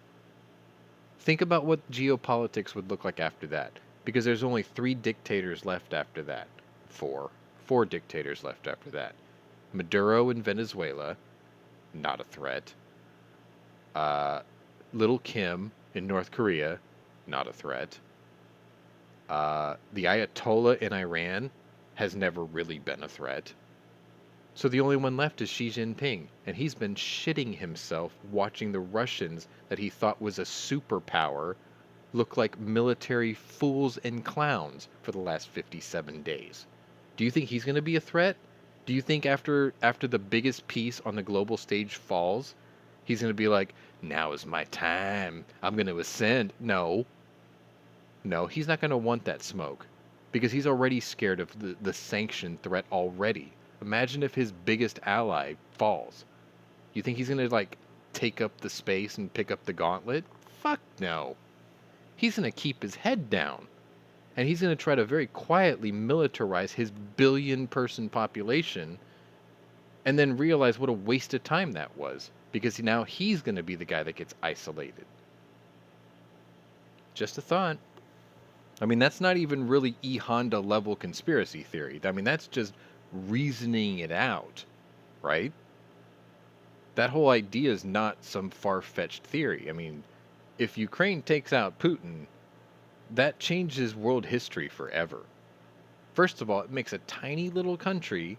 Think about what geopolitics would look like after that, because there's only 3 dictators left after that. 4 dictators left after that. Maduro in Venezuela, not a threat. Little Kim in North Korea, not a threat. The Ayatollah in Iran has never really been a threat. So the only one left is Xi Jinping, and he's been shitting himself watching the Russians that he thought was a superpower look like military fools and clowns for the last 57 days. Do you think he's going to be a threat? Do you think after the biggest piece on the global stage falls, he's going to be like, now is my time, I'm going to ascend? No, he's not going to want that smoke, because he's already scared of the sanction threat already. Imagine if his biggest ally falls. You think he's going to, like, take up the space and pick up the gauntlet? Fuck no. He's going to keep his head down. And he's going to try to very quietly militarize his billion-person population and then realize what a waste of time that was, because now he's going to be the guy that gets isolated. Just a thought. I mean, that's not even really E. Honda level conspiracy theory. I mean, that's just reasoning it out, right? That whole idea is not some far-fetched theory. I mean, if Ukraine takes out Putin, that changes world history forever. First of all, it makes a tiny little country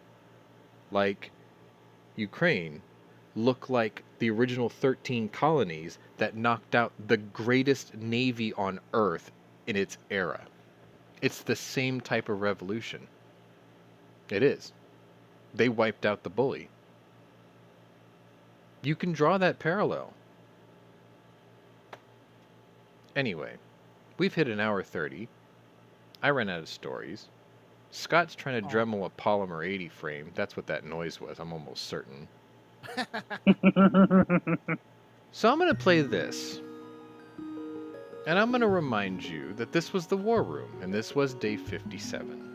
like Ukraine look like the original 13 colonies that knocked out the greatest navy on Earth in its era. It's the same type of revolution. It is. They wiped out the bully. You can draw that parallel. Anyway, we've hit an hour 30. I ran out of stories. Scott's trying to Dremel a polymer 80 frame. That's what that noise was, I'm almost certain. So I'm going to play this. And I'm going to remind you that this was the War Room, and this was day 57.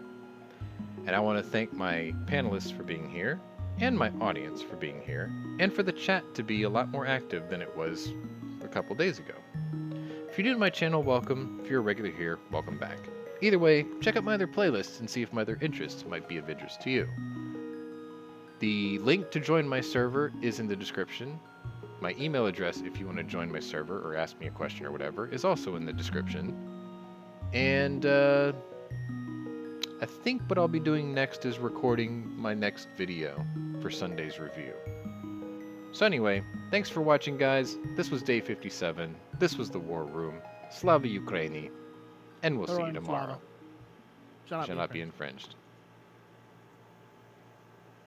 And I want to thank my panelists for being here, and my audience for being here, and for the chat to be a lot more active than it was a couple days ago. If you're new to my channel, welcome. If you're a regular here, welcome back. Either way, check out my other playlists and see if my other interests might be of interest to you. The link to join my server is in the description. My email address, if you want to join my server or ask me a question or whatever, is also in the description. And I think what I'll be doing next is recording my next video for Sunday's review. So anyway, thanks for watching, guys. This was day 57. This was the War Room. Slava Ukraini. And we'll see you tomorrow. Shall not be infringed.